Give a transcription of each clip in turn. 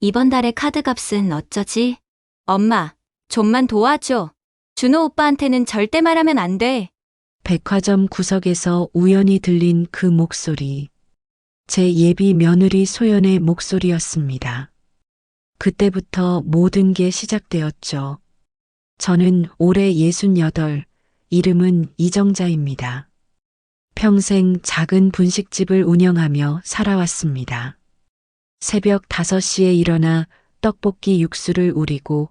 이번 달에 카드값은 어쩌지? 엄마, 좀만 도와줘. 준호 오빠한테는 절대 말하면 안 돼. 백화점 구석에서 우연히 들린 그 목소리. 제 예비 며느리 소연의 목소리였습니다. 그때부터 모든 게 시작되었죠. 저는 올해 68, 이름은 이정자입니다. 평생 작은 분식집을 운영하며 살아왔습니다. 새벽 5시에 일어나 떡볶이 육수를 우리고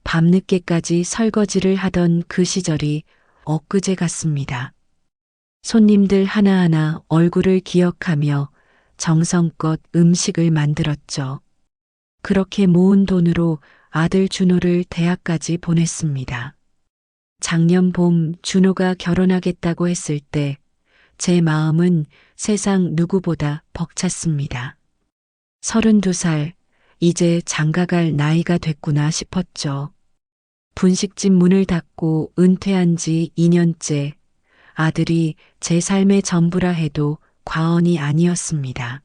밤늦게까지 설거지를 하던 그 시절이 엊그제 같습니다. 손님들 하나하나 얼굴을 기억하며 정성껏 음식을 만들었죠. 그렇게 모은 돈으로 아들 준호를 대학까지 보냈습니다. 작년 봄 준호가 결혼하겠다고 했을 때 제 마음은 세상 누구보다 벅찼습니다. 32살, 이제 장가갈 나이가 됐구나 싶었죠. 분식집 문을 닫고 은퇴한 지 2년째, 아들이 제 삶의 전부라 해도 과언이 아니었습니다.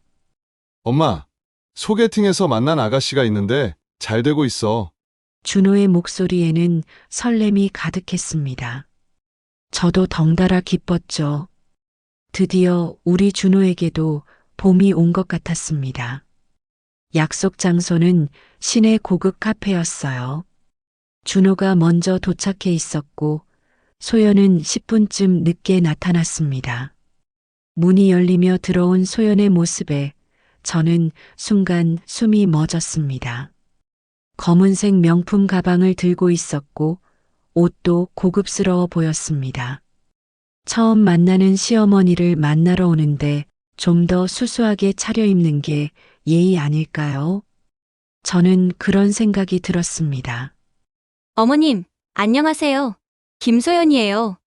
엄마, 소개팅에서 만난 아가씨가 있는데 잘 되고 있어. 준호의 목소리에는 설렘이 가득했습니다. 저도 덩달아 기뻤죠. 드디어 우리 준호에게도 봄이 온 것 같았습니다. 약속 장소는 시내 고급 카페였어요. 준호가 먼저 도착해 있었고 소연은 10분쯤 늦게 나타났습니다. 문이 열리며 들어온 소연의 모습에 저는 순간 숨이 멎었습니다. 검은색 명품 가방을 들고 있었고 옷도 고급스러워 보였습니다. 처음 만나는 시어머니를 만나러 오는데 좀 더 수수하게 차려입는 게 예의 아닐까요? 저는 그런 생각이 들었습니다. 어머님, 안녕하세요. 김소연이에요.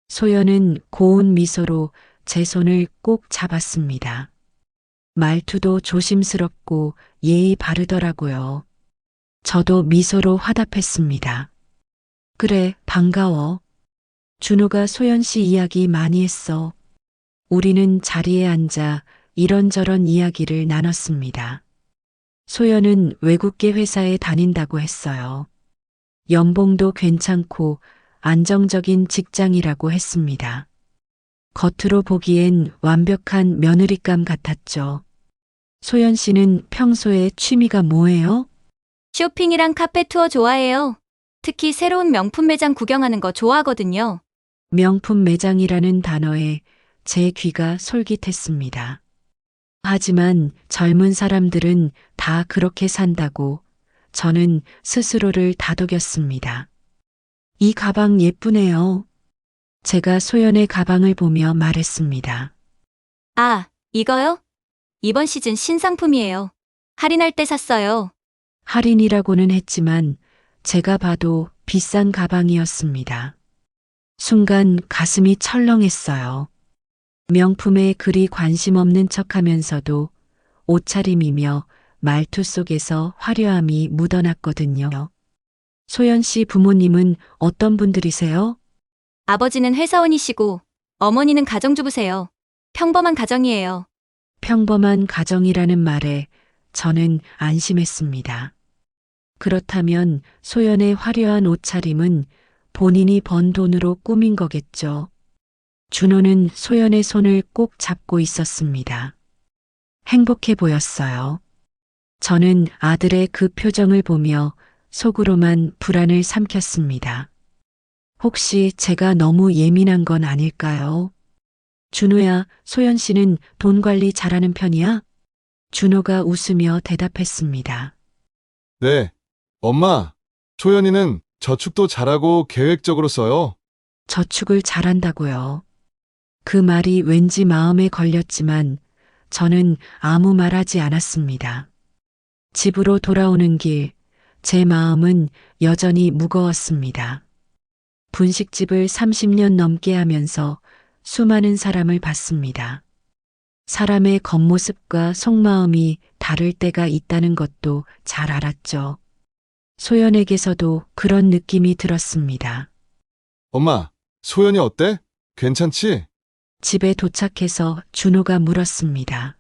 소연은 고운 미소로 제 손을 꼭 잡았습니다. 말투도 조심스럽고 예의 바르더라고요. 저도 미소로 화답했습니다. 그래, 반가워. 준호가 소연 씨 이야기 많이 했어. 우리는 자리에 앉아 이런저런 이야기를 나눴습니다. 소연은 외국계 회사에 다닌다고 했어요. 연봉도 괜찮고 안정적인 직장이라고 했습니다. 겉으로 보기엔 완벽한 며느리감 같았죠. 소연 씨는 평소에 취미가 뭐예요? 쇼핑이랑 카페 투어 좋아해요. 특히 새로운 명품 매장 구경하는 거 좋아하거든요. 명품 매장이라는 단어에 제 귀가 솔깃했습니다. 하지만 젊은 사람들은 다 그렇게 산다고 저는 스스로를 다독였습니다. 이 가방 예쁘네요. 제가 소연의 가방을 보며 말했습니다. 아, 이거요? 이번 시즌 신상품이에요. 할인할 때 샀어요. 할인이라고는 했지만 제가 봐도 비싼 가방이었습니다. 순간 가슴이 철렁했어요. 명품에 그리 관심 없는 척하면서도 옷차림이며 말투 속에서 화려함이 묻어났거든요. 소연 씨 부모님은 어떤 분들이세요? 아버지는 회사원이시고 어머니는 가정주부세요. 평범한 가정이에요. 평범한 가정이라는 말에 저는 안심했습니다. 그렇다면 소연의 화려한 옷차림은 본인이 번 돈으로 꾸민 거겠죠. 준호는 소연의 손을 꼭 잡고 있었습니다. 행복해 보였어요. 저는 아들의 그 표정을 보며 속으로만 불안을 삼켰습니다. 혹시 제가 너무 예민한 건 아닐까요? 준호야, 소연 씨는 돈 관리 잘하는 편이야? 준호가 웃으며 대답했습니다. 네, 엄마, 소연이는 저축도 잘하고 계획적으로 써요. 저축을 잘한다고요. 그 말이 왠지 마음에 걸렸지만 저는 아무 말하지 않았습니다. 집으로 돌아오는 길, 제 마음은 여전히 무거웠습니다. 분식집을 30년 넘게 하면서 수많은 사람을 봤습니다. 사람의 겉모습과 속마음이 다를 때가 있다는 것도 잘 알았죠. 소연에게서도 그런 느낌이 들었습니다. 엄마, 소연이 어때? 괜찮지? 집에 도착해서 준호가 물었습니다.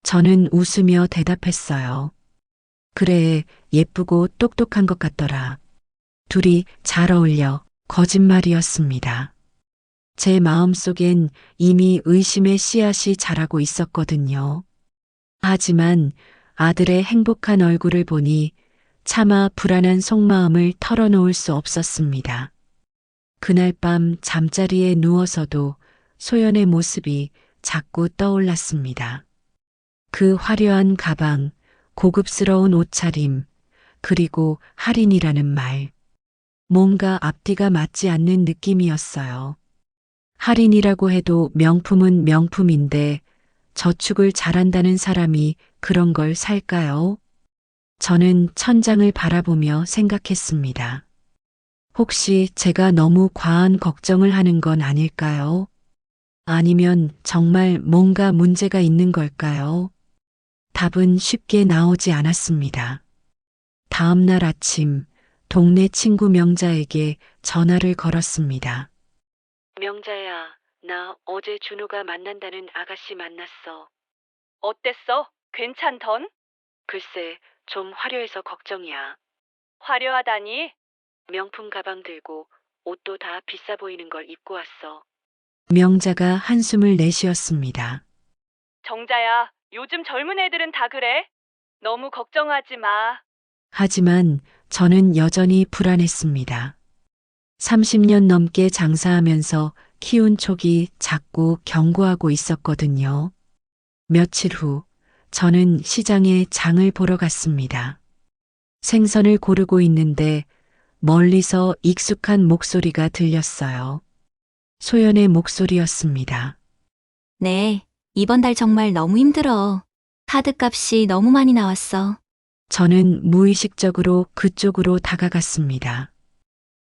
저는 웃으며 대답했어요. 그래, 예쁘고 똑똑한 것 같더라. 둘이 잘 어울려. 거짓말이었습니다. 제 마음속엔 이미 의심의 씨앗이 자라고 있었거든요. 하지만 아들의 행복한 얼굴을 보니 차마 불안한 속마음을 털어놓을 수 없었습니다. 그날 밤 잠자리에 누워서도 소연의 모습이 자꾸 떠올랐습니다. 그 화려한 가방, 고급스러운 옷차림, 그리고 할인이라는 말. 뭔가 앞뒤가 맞지 않는 느낌이었어요. 할인이라고 해도 명품은 명품인데 저축을 잘한다는 사람이 그런 걸 살까요? 저는 천장을 바라보며 생각했습니다. 혹시 제가 너무 과한 걱정을 하는 건 아닐까요? 아니면 정말 뭔가 문제가 있는 걸까요? 답은 쉽게 나오지 않았습니다. 다음 날 아침, 동네 친구 명자에게 전화를 걸었습니다. 명자야, 나 어제 준호가 만난다는 아가씨 만났어. 어땠어? 괜찮던? 글쎄, 좀 화려해서 걱정이야. 화려하다니? 명품 가방 들고 옷도 다 비싸 보이는 걸 입고 왔어. 명자가 한숨을 내쉬었습니다. 정자야, 요즘 젊은 애들은 다 그래? 너무 걱정하지 마. 하지만 저는 여전히 불안했습니다. 30년 넘게 장사하면서 키운 촉이 자꾸 경고하고 있었거든요. 며칠 후, 저는 시장에 장을 보러 갔습니다. 생선을 고르고 있는데 멀리서 익숙한 목소리가 들렸어요. 소연의 목소리였습니다. 네, 이번 달 정말 너무 힘들어. 카드값이 너무 많이 나왔어. 저는 무의식적으로 그쪽으로 다가갔습니다.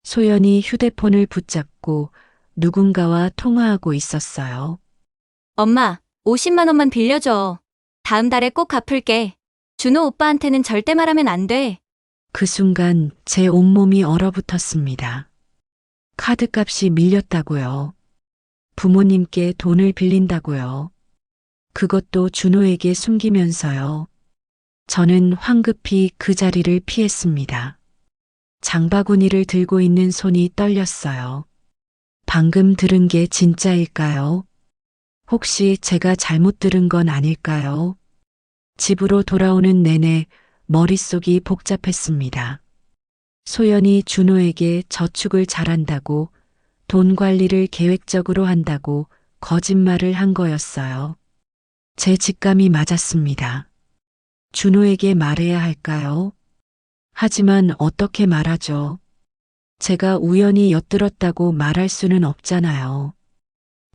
소연이 휴대폰을 붙잡고 누군가와 통화하고 있었어요. 엄마, 50만 원만 빌려줘. 다음 달에 꼭 갚을게. 준호 오빠한테는 절대 말하면 안 돼. 그 순간 제 온몸이 얼어붙었습니다. 카드값이 밀렸다고요. 부모님께 돈을 빌린다고요. 그것도 준호에게 숨기면서요. 저는 황급히 그 자리를 피했습니다. 장바구니를 들고 있는 손이 떨렸어요. 방금 들은 게 진짜일까요? 혹시 제가 잘못 들은 건 아닐까요? 집으로 돌아오는 내내 머릿속이 복잡했습니다. 소연이 준호에게 저축을 잘한다고, 돈 관리를 계획적으로 한다고 거짓말을 한 거였어요. 제 직감이 맞았습니다. 준호에게 말해야 할까요? 하지만 어떻게 말하죠? 제가 우연히 엿들었다고 말할 수는 없잖아요.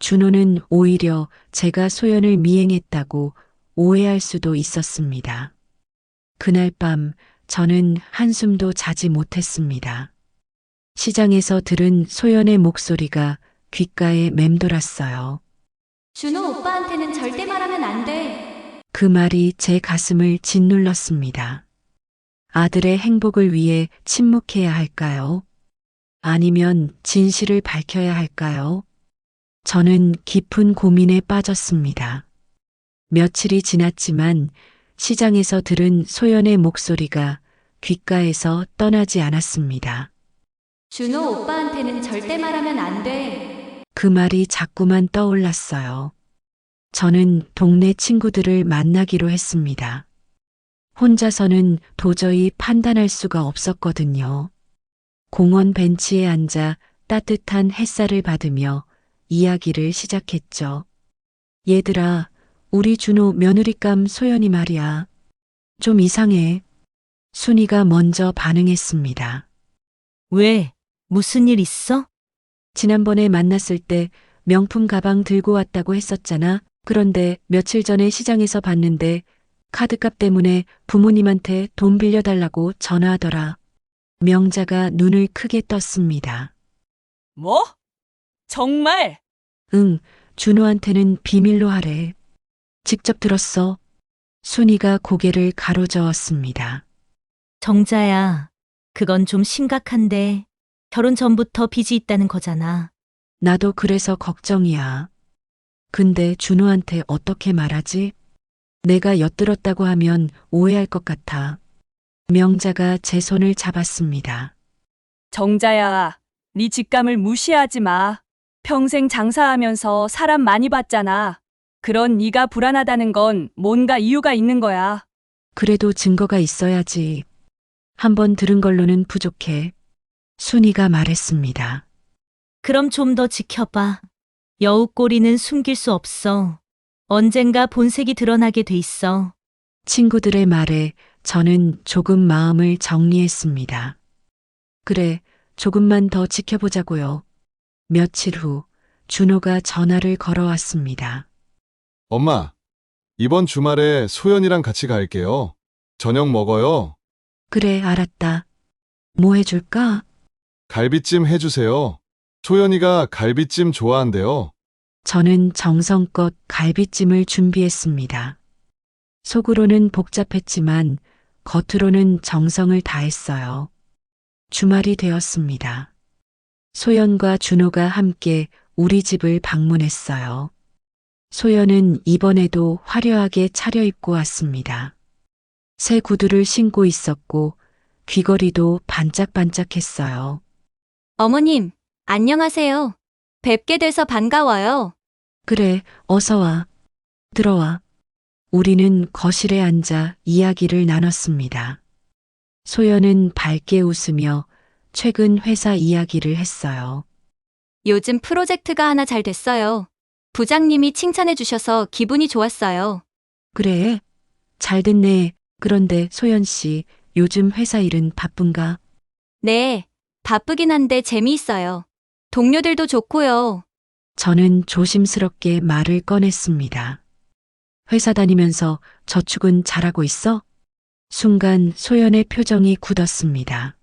준호는 오히려 제가 소연을 미행했다고 오해할 수도 있었습니다. 그날 밤 저는 한숨도 자지 못했습니다. 시장에서 들은 소연의 목소리가 귓가에 맴돌았어요. 준호 오빠한테는 절대 말하면 안 돼. 그 말이 제 가슴을 짓눌렀습니다. 아들의 행복을 위해 침묵해야 할까요? 아니면 진실을 밝혀야 할까요? 저는 깊은 고민에 빠졌습니다. 며칠이 지났지만 시장에서 들은 소연의 목소리가 귓가에서 떠나지 않았습니다. 준호 오빠한테는 절대 말하면 안 돼. 그 말이 자꾸만 떠올랐어요. 저는 동네 친구들을 만나기로 했습니다. 혼자서는 도저히 판단할 수가 없었거든요. 공원 벤치에 앉아 따뜻한 햇살을 받으며 이야기를 시작했죠. 얘들아, 우리 준호 며느리감 소연이 말이야. 좀 이상해. 순이가 먼저 반응했습니다. 왜? 무슨 일 있어? 지난번에 만났을 때 명품 가방 들고 왔다고 했었잖아. 그런데 며칠 전에 시장에서 봤는데 카드값 때문에 부모님한테 돈 빌려달라고 전화하더라. 명자가 눈을 크게 떴습니다. 뭐? 정말? 응, 준호한테는 비밀로 하래. 직접 들었어. 순이가 고개를 가로저었습니다. 정자야, 그건 좀 심각한데 결혼 전부터 빚이 있다는 거잖아. 나도 그래서 걱정이야. 근데 준호한테 어떻게 말하지? 내가 엿들었다고 하면 오해할 것 같아. 명자가 제 손을 잡았습니다. 정자야, 네 직감을 무시하지 마. 평생 장사하면서 사람 많이 봤잖아. 그런 네가 불안하다는 건 뭔가 이유가 있는 거야. 그래도 증거가 있어야지. 한번 들은 걸로는 부족해. 순이가 말했습니다. 그럼 좀 더 지켜봐. 여우꼬리는 숨길 수 없어. 언젠가 본색이 드러나게 돼 있어. 친구들의 말에 저는 조금 마음을 정리했습니다. 그래, 조금만 더 지켜보자고요. 며칠 후 준호가 전화를 걸어왔습니다. 엄마, 이번 주말에 소연이랑 같이 갈게요. 저녁 먹어요. 그래, 알았다. 뭐 해줄까? 갈비찜 해주세요. 소연이가 갈비찜 좋아한대요. 저는 정성껏 갈비찜을 준비했습니다. 속으로는 복잡했지만 겉으로는 정성을 다했어요. 주말이 되었습니다. 소연과 준호가 함께 우리 집을 방문했어요. 소연은 이번에도 화려하게 차려입고 왔습니다. 새 구두를 신고 있었고 귀걸이도 반짝반짝했어요. 어머님, 안녕하세요. 뵙게 돼서 반가워요. 그래, 어서 와. 들어와. 우리는 거실에 앉아 이야기를 나눴습니다. 소연은 밝게 웃으며 최근 회사 이야기를 했어요. 요즘 프로젝트가 하나 잘 됐어요. 부장님이 칭찬해 주셔서 기분이 좋았어요. 그래, 잘 됐네. 그런데 소연 씨, 요즘 회사 일은 바쁜가? 네, 바쁘긴 한데 재미있어요. 동료들도 좋고요. 저는 조심스럽게 말을 꺼냈습니다. 회사 다니면서 저축은 잘하고 있어? 순간 소연의 표정이 굳었습니다.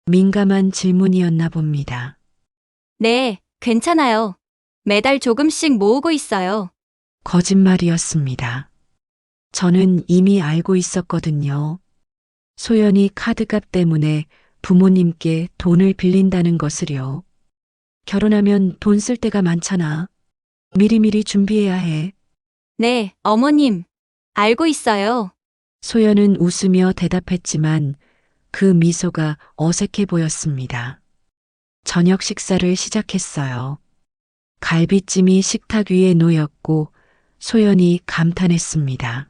민감한 질문이었나 봅니다. 네, 괜찮아요. 매달 조금씩 모으고 있어요. 거짓말이었습니다. 저는 이미 알고 있었거든요. 소연이 카드값 때문에 부모님께 돈을 빌린다는 것을요. 결혼하면 돈 쓸 때가 많잖아. 미리미리 준비해야 해. 네, 어머님. 알고 있어요. 소연은 웃으며 대답했지만 그 미소가 어색해 보였습니다. 저녁 식사를 시작했어요. 갈비찜이 식탁 위에 놓였고 소연이 감탄했습니다.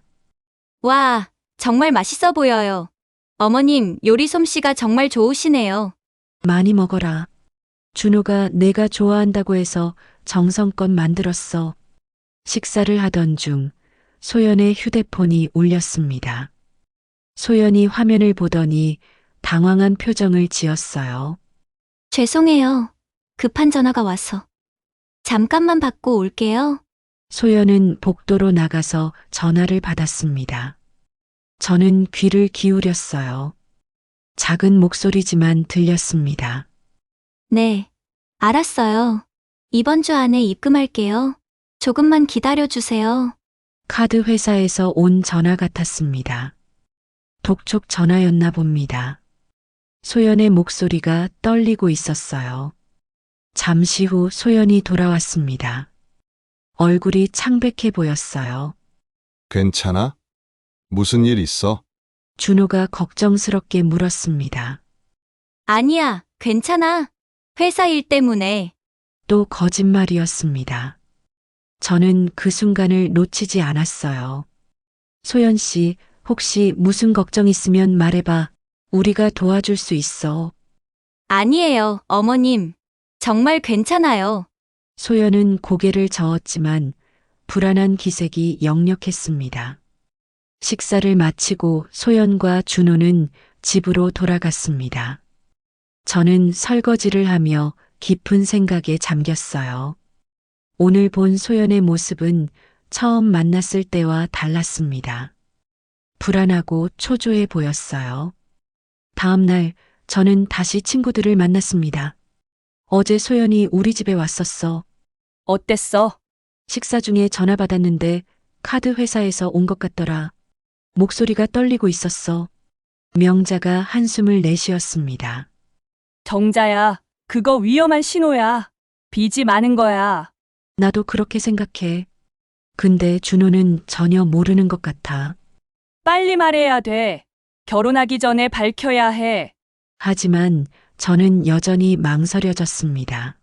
와, 정말 맛있어 보여요. 어머님, 요리 솜씨가 정말 좋으시네요. 많이 먹어라. 준호가 내가 좋아한다고 해서 정성껏 만들었어. 식사를 하던 중 소연의 휴대폰이 울렸습니다. 소연이 화면을 보더니 당황한 표정을 지었어요. 죄송해요. 급한 전화가 와서. 잠깐만 받고 올게요. 소연은 복도로 나가서 전화를 받았습니다. 저는 귀를 기울였어요. 작은 목소리지만 들렸습니다. 네, 알았어요. 이번 주 안에 입금할게요. 조금만 기다려주세요. 카드 회사에서 온 전화 같았습니다. 독촉 전화였나 봅니다. 소연의 목소리가 떨리고 있었어요. 잠시 후 소연이 돌아왔습니다. 얼굴이 창백해 보였어요. 괜찮아? 무슨 일 있어? 준호가 걱정스럽게 물었습니다. 아니야, 괜찮아. 회사 일 때문에. 또 거짓말이었습니다. 저는 그 순간을 놓치지 않았어요. 소연 씨, 혹시 무슨 걱정 있으면 말해봐. 우리가 도와줄 수 있어. 아니에요, 어머님. 정말 괜찮아요. 소연은 고개를 저었지만 불안한 기색이 역력했습니다. 식사를 마치고 소연과 준호는 집으로 돌아갔습니다. 저는 설거지를 하며 깊은 생각에 잠겼어요. 오늘 본 소연의 모습은 처음 만났을 때와 달랐습니다. 불안하고 초조해 보였어요. 다음 날 저는 다시 친구들을 만났습니다. 어제 소연이 우리 집에 왔었어. 어땠어? 식사 중에 전화 받았는데 카드 회사에서 온 것 같더라. 목소리가 떨리고 있었어. 명자가 한숨을 내쉬었습니다. 정자야, 그거 위험한 신호야. 빚이 많은 거야. 나도 그렇게 생각해. 근데 준호는 전혀 모르는 것 같아. 빨리 말해야 돼. 결혼하기 전에 밝혀야 해. 하지만 저는 여전히 망설여졌습니다.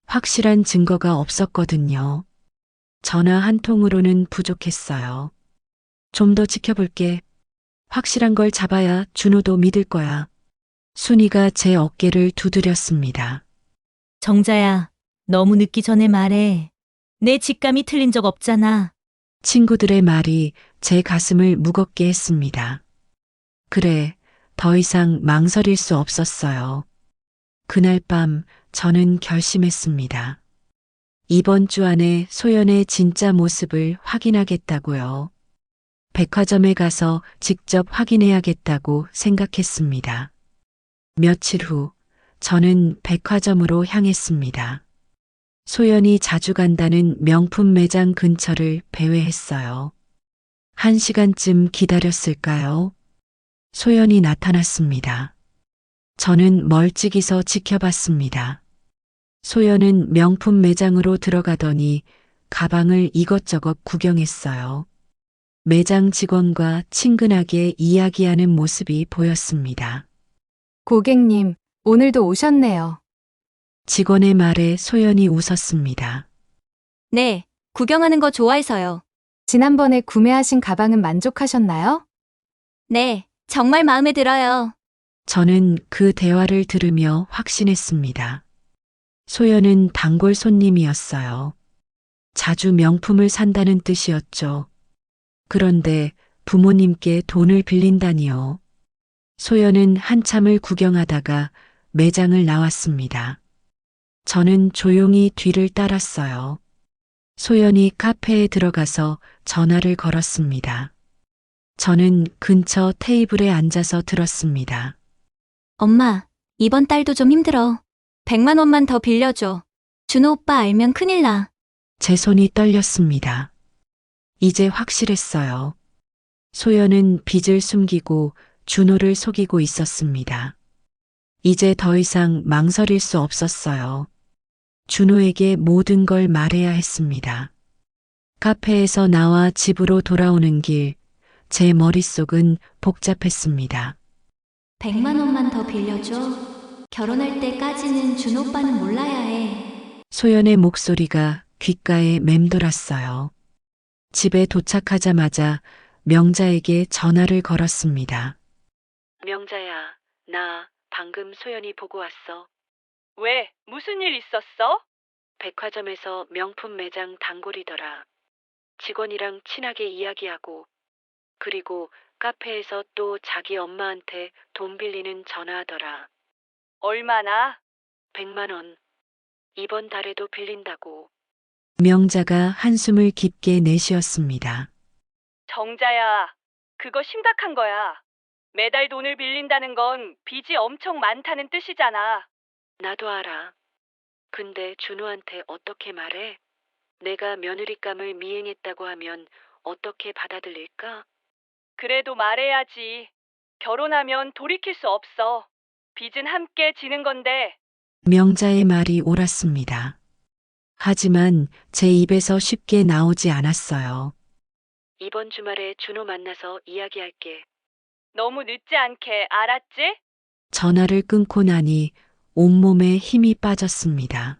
확실한 증거가 없었거든요. 전화 한 통으로는 부족했어요. 좀 더 지켜볼게. 확실한 걸 잡아야 준호도 믿을 거야. 순이가 제 어깨를 두드렸습니다. 정자야, 너무 늦기 전에 말해. 내 직감이 틀린 적 없잖아. 친구들의 말이 제 가슴을 무겁게 했습니다. 그래, 더 이상 망설일 수 없었어요. 그날 밤 저는 결심했습니다. 이번 주 안에 소연의 진짜 모습을 확인하겠다고요. 백화점에 가서 직접 확인해야겠다고 생각했습니다. 며칠 후 저는 백화점으로 향했습니다. 소연이 자주 간다는 명품 매장 근처를 배회했어요. 1시간쯤 기다렸을까요? 소연이 나타났습니다. 저는 멀찍이 서 지켜봤습니다. 소연은 명품 매장으로 들어가더니 가방을 이것저것 구경했어요. 매장 직원과 친근하게 이야기하는 모습이 보였습니다. 고객님, 오늘도 오셨네요. 직원의 말에 소연이 웃었습니다. 네, 구경하는 거 좋아해서요. 지난번에 구매하신 가방은 만족하셨나요? 네, 정말 마음에 들어요. 저는 그 대화를 들으며 확신했습니다. 소연은 단골 손님이었어요. 자주 명품을 산다는 뜻이었죠. 그런데 부모님께 돈을 빌린다니요. 소연은 한참을 구경하다가 매장을 나왔습니다. 저는 조용히 뒤를 따랐어요. 소연이 카페에 들어가서 전화를 걸었습니다. 저는 근처 테이블에 앉아서 들었습니다. 엄마, 이번 달도 좀 힘들어. 100만 원만 더 빌려줘. 준호 오빠 알면 큰일 나. 제 손이 떨렸습니다. 이제 확실했어요. 소연은 빚을 숨기고 준호를 속이고 있었습니다. 이제 더 이상 망설일 수 없었어요. 준호에게 모든 걸 말해야 했습니다. 카페에서 나와 집으로 돌아오는 길, 제 머릿속은 복잡했습니다. 100만 원만 더 빌려줘. 결혼할 때까지는 준호 오빠는 몰라야 해. 소연의 목소리가 귓가에 맴돌았어요. 집에 도착하자마자 명자에게 전화를 걸었습니다. 명자야, 나 방금 소연이 보고 왔어. 왜? 무슨 일 있었어? 백화점에서 명품 매장 단골이더라. 직원이랑 친하게 이야기하고, 그리고 카페에서 또 자기 엄마한테 돈 빌리는 전화하더라. 얼마나? 100만 원. 이번 달에도 빌린다고. 명자가 한숨을 깊게 내쉬었습니다. 정자야, 그거 심각한 거야. 매달 돈을 빌린다는 건 빚이 엄청 많다는 뜻이잖아. 나도 알아. 근데 준호한테 어떻게 말해? 내가 며느리감을 미행했다고 하면 어떻게 받아들일까? 그래도 말해야지. 결혼하면 돌이킬 수 없어. 빚은 함께 지는 건데. 명자의 말이 옳았습니다. 하지만 제 입에서 쉽게 나오지 않았어요. 이번 주말에 준호 만나서 이야기할게. 너무 늦지 않게, 알았지? 전화를 끊고 나니 온몸에 힘이 빠졌습니다.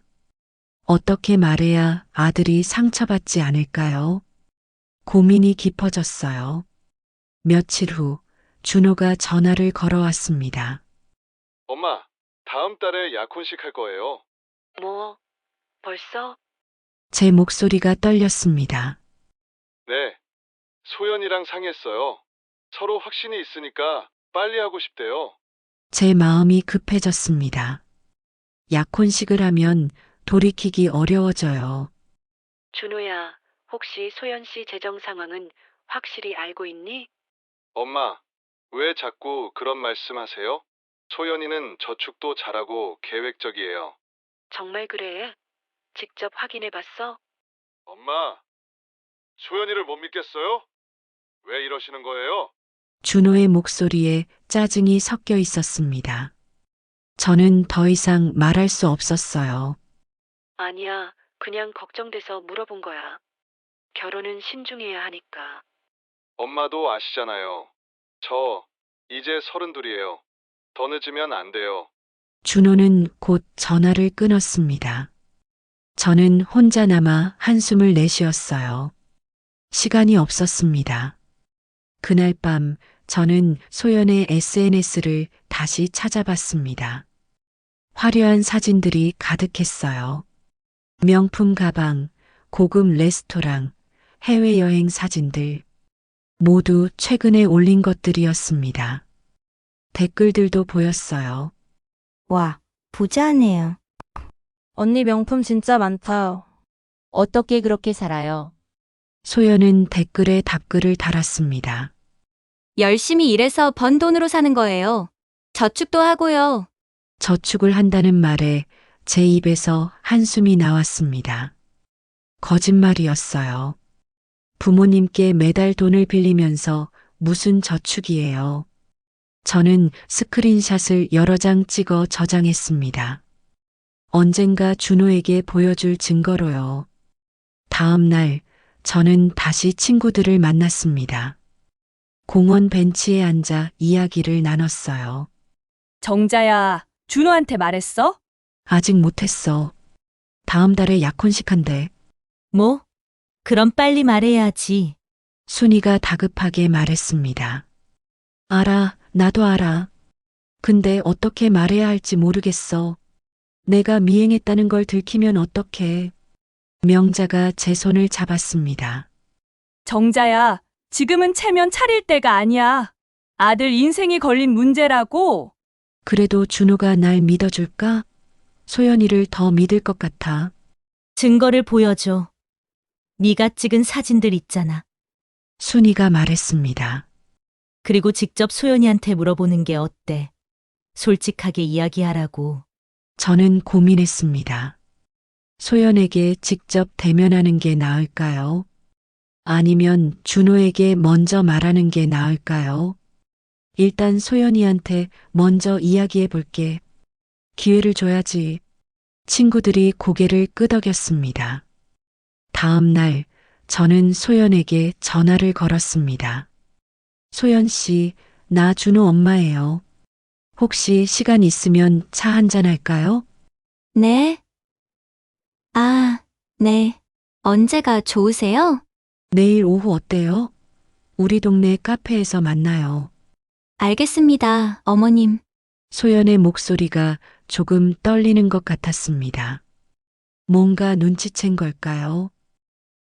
어떻게 말해야 아들이 상처받지 않을까요? 고민이 깊어졌어요. 며칠 후 준호가 전화를 걸어왔습니다. 엄마, 다음 달에 약혼식 할 거예요. 뭐? 벌써? 제 목소리가 떨렸습니다. 네. 소연이랑 상의했어요. 서로 확신이 있으니까 빨리 하고 싶대요. 제 마음이 급해졌습니다. 약혼식을 하면 돌이키기 어려워져요. 준호야, 혹시 소연 씨 재정 상황은 확실히 알고 있니? 엄마, 왜 자꾸 그런 말씀하세요? 소연이는 저축도 잘하고 계획적이에요. 정말 그래? 직접 확인해 봤어? 엄마, 소연이를 못 믿겠어요? 왜 이러시는 거예요? 준호의 목소리에 짜증이 섞여 있었습니다. 저는 더 이상 말할 수 없었어요. 아니야, 그냥 걱정돼서 물어본 거야. 결혼은 신중해야 하니까. 엄마도 아시잖아요. 저 이제 32이에요. 더 늦으면 안 돼요. 준호는 곧 전화를 끊었습니다. 저는 혼자 남아 한숨을 내쉬었어요. 시간이 없었습니다. 그날 밤 저는 소연의 SNS를 다시 찾아봤습니다. 화려한 사진들이 가득했어요. 명품 가방, 고급 레스토랑, 해외여행 사진들. 모두 최근에 올린 것들이었습니다. 댓글들도 보였어요. 와, 부자네요. 언니 명품 진짜 많다. 어떻게 그렇게 살아요? 소연은 댓글에 답글을 달았습니다. 열심히 일해서 번 돈으로 사는 거예요. 저축도 하고요. 저축을 한다는 말에 제 입에서 한숨이 나왔습니다. 거짓말이었어요. 부모님께 매달 돈을 빌리면서 무슨 저축이에요. 저는 스크린샷을 여러 장 찍어 저장했습니다. 언젠가 준호에게 보여줄 증거로요. 다음 날 저는 다시 친구들을 만났습니다. 공원 벤치에 앉아 이야기를 나눴어요. 정자야, 준호한테 말했어? 아직 못했어. 다음 달에 약혼식 한대. 뭐? 그럼 빨리 말해야지. 순이가 다급하게 말했습니다. 알아, 나도 알아. 근데 어떻게 말해야 할지 모르겠어. 내가 미행했다는 걸 들키면 어떡해. 명자가 제 손을 잡았습니다. 정자야, 지금은 체면 차릴 때가 아니야. 아들 인생이 걸린 문제라고. 그래도 준호가 날 믿어줄까? 소연이를 더 믿을 것 같아. 증거를 보여줘. 네가 찍은 사진들 있잖아. 순이가 말했습니다. 그리고 직접 소연이한테 물어보는 게 어때? 솔직하게 이야기하라고. 저는 고민했습니다. 소연에게 직접 대면하는 게 나을까요? 아니면 준호에게 먼저 말하는 게 나을까요? 일단 소연이한테 먼저 이야기해 볼게. 기회를 줘야지. 친구들이 고개를 끄덕였습니다. 다음 날 저는 소연에게 전화를 걸었습니다. 소연 씨, 나 준호 엄마예요. 혹시 시간 있으면 차 한잔 할까요? 네? 아, 네. 언제가 좋으세요? 내일 오후 어때요? 우리 동네 카페에서 만나요. 알겠습니다, 어머님. 소연의 목소리가 조금 떨리는 것 같았습니다. 뭔가 눈치챈 걸까요?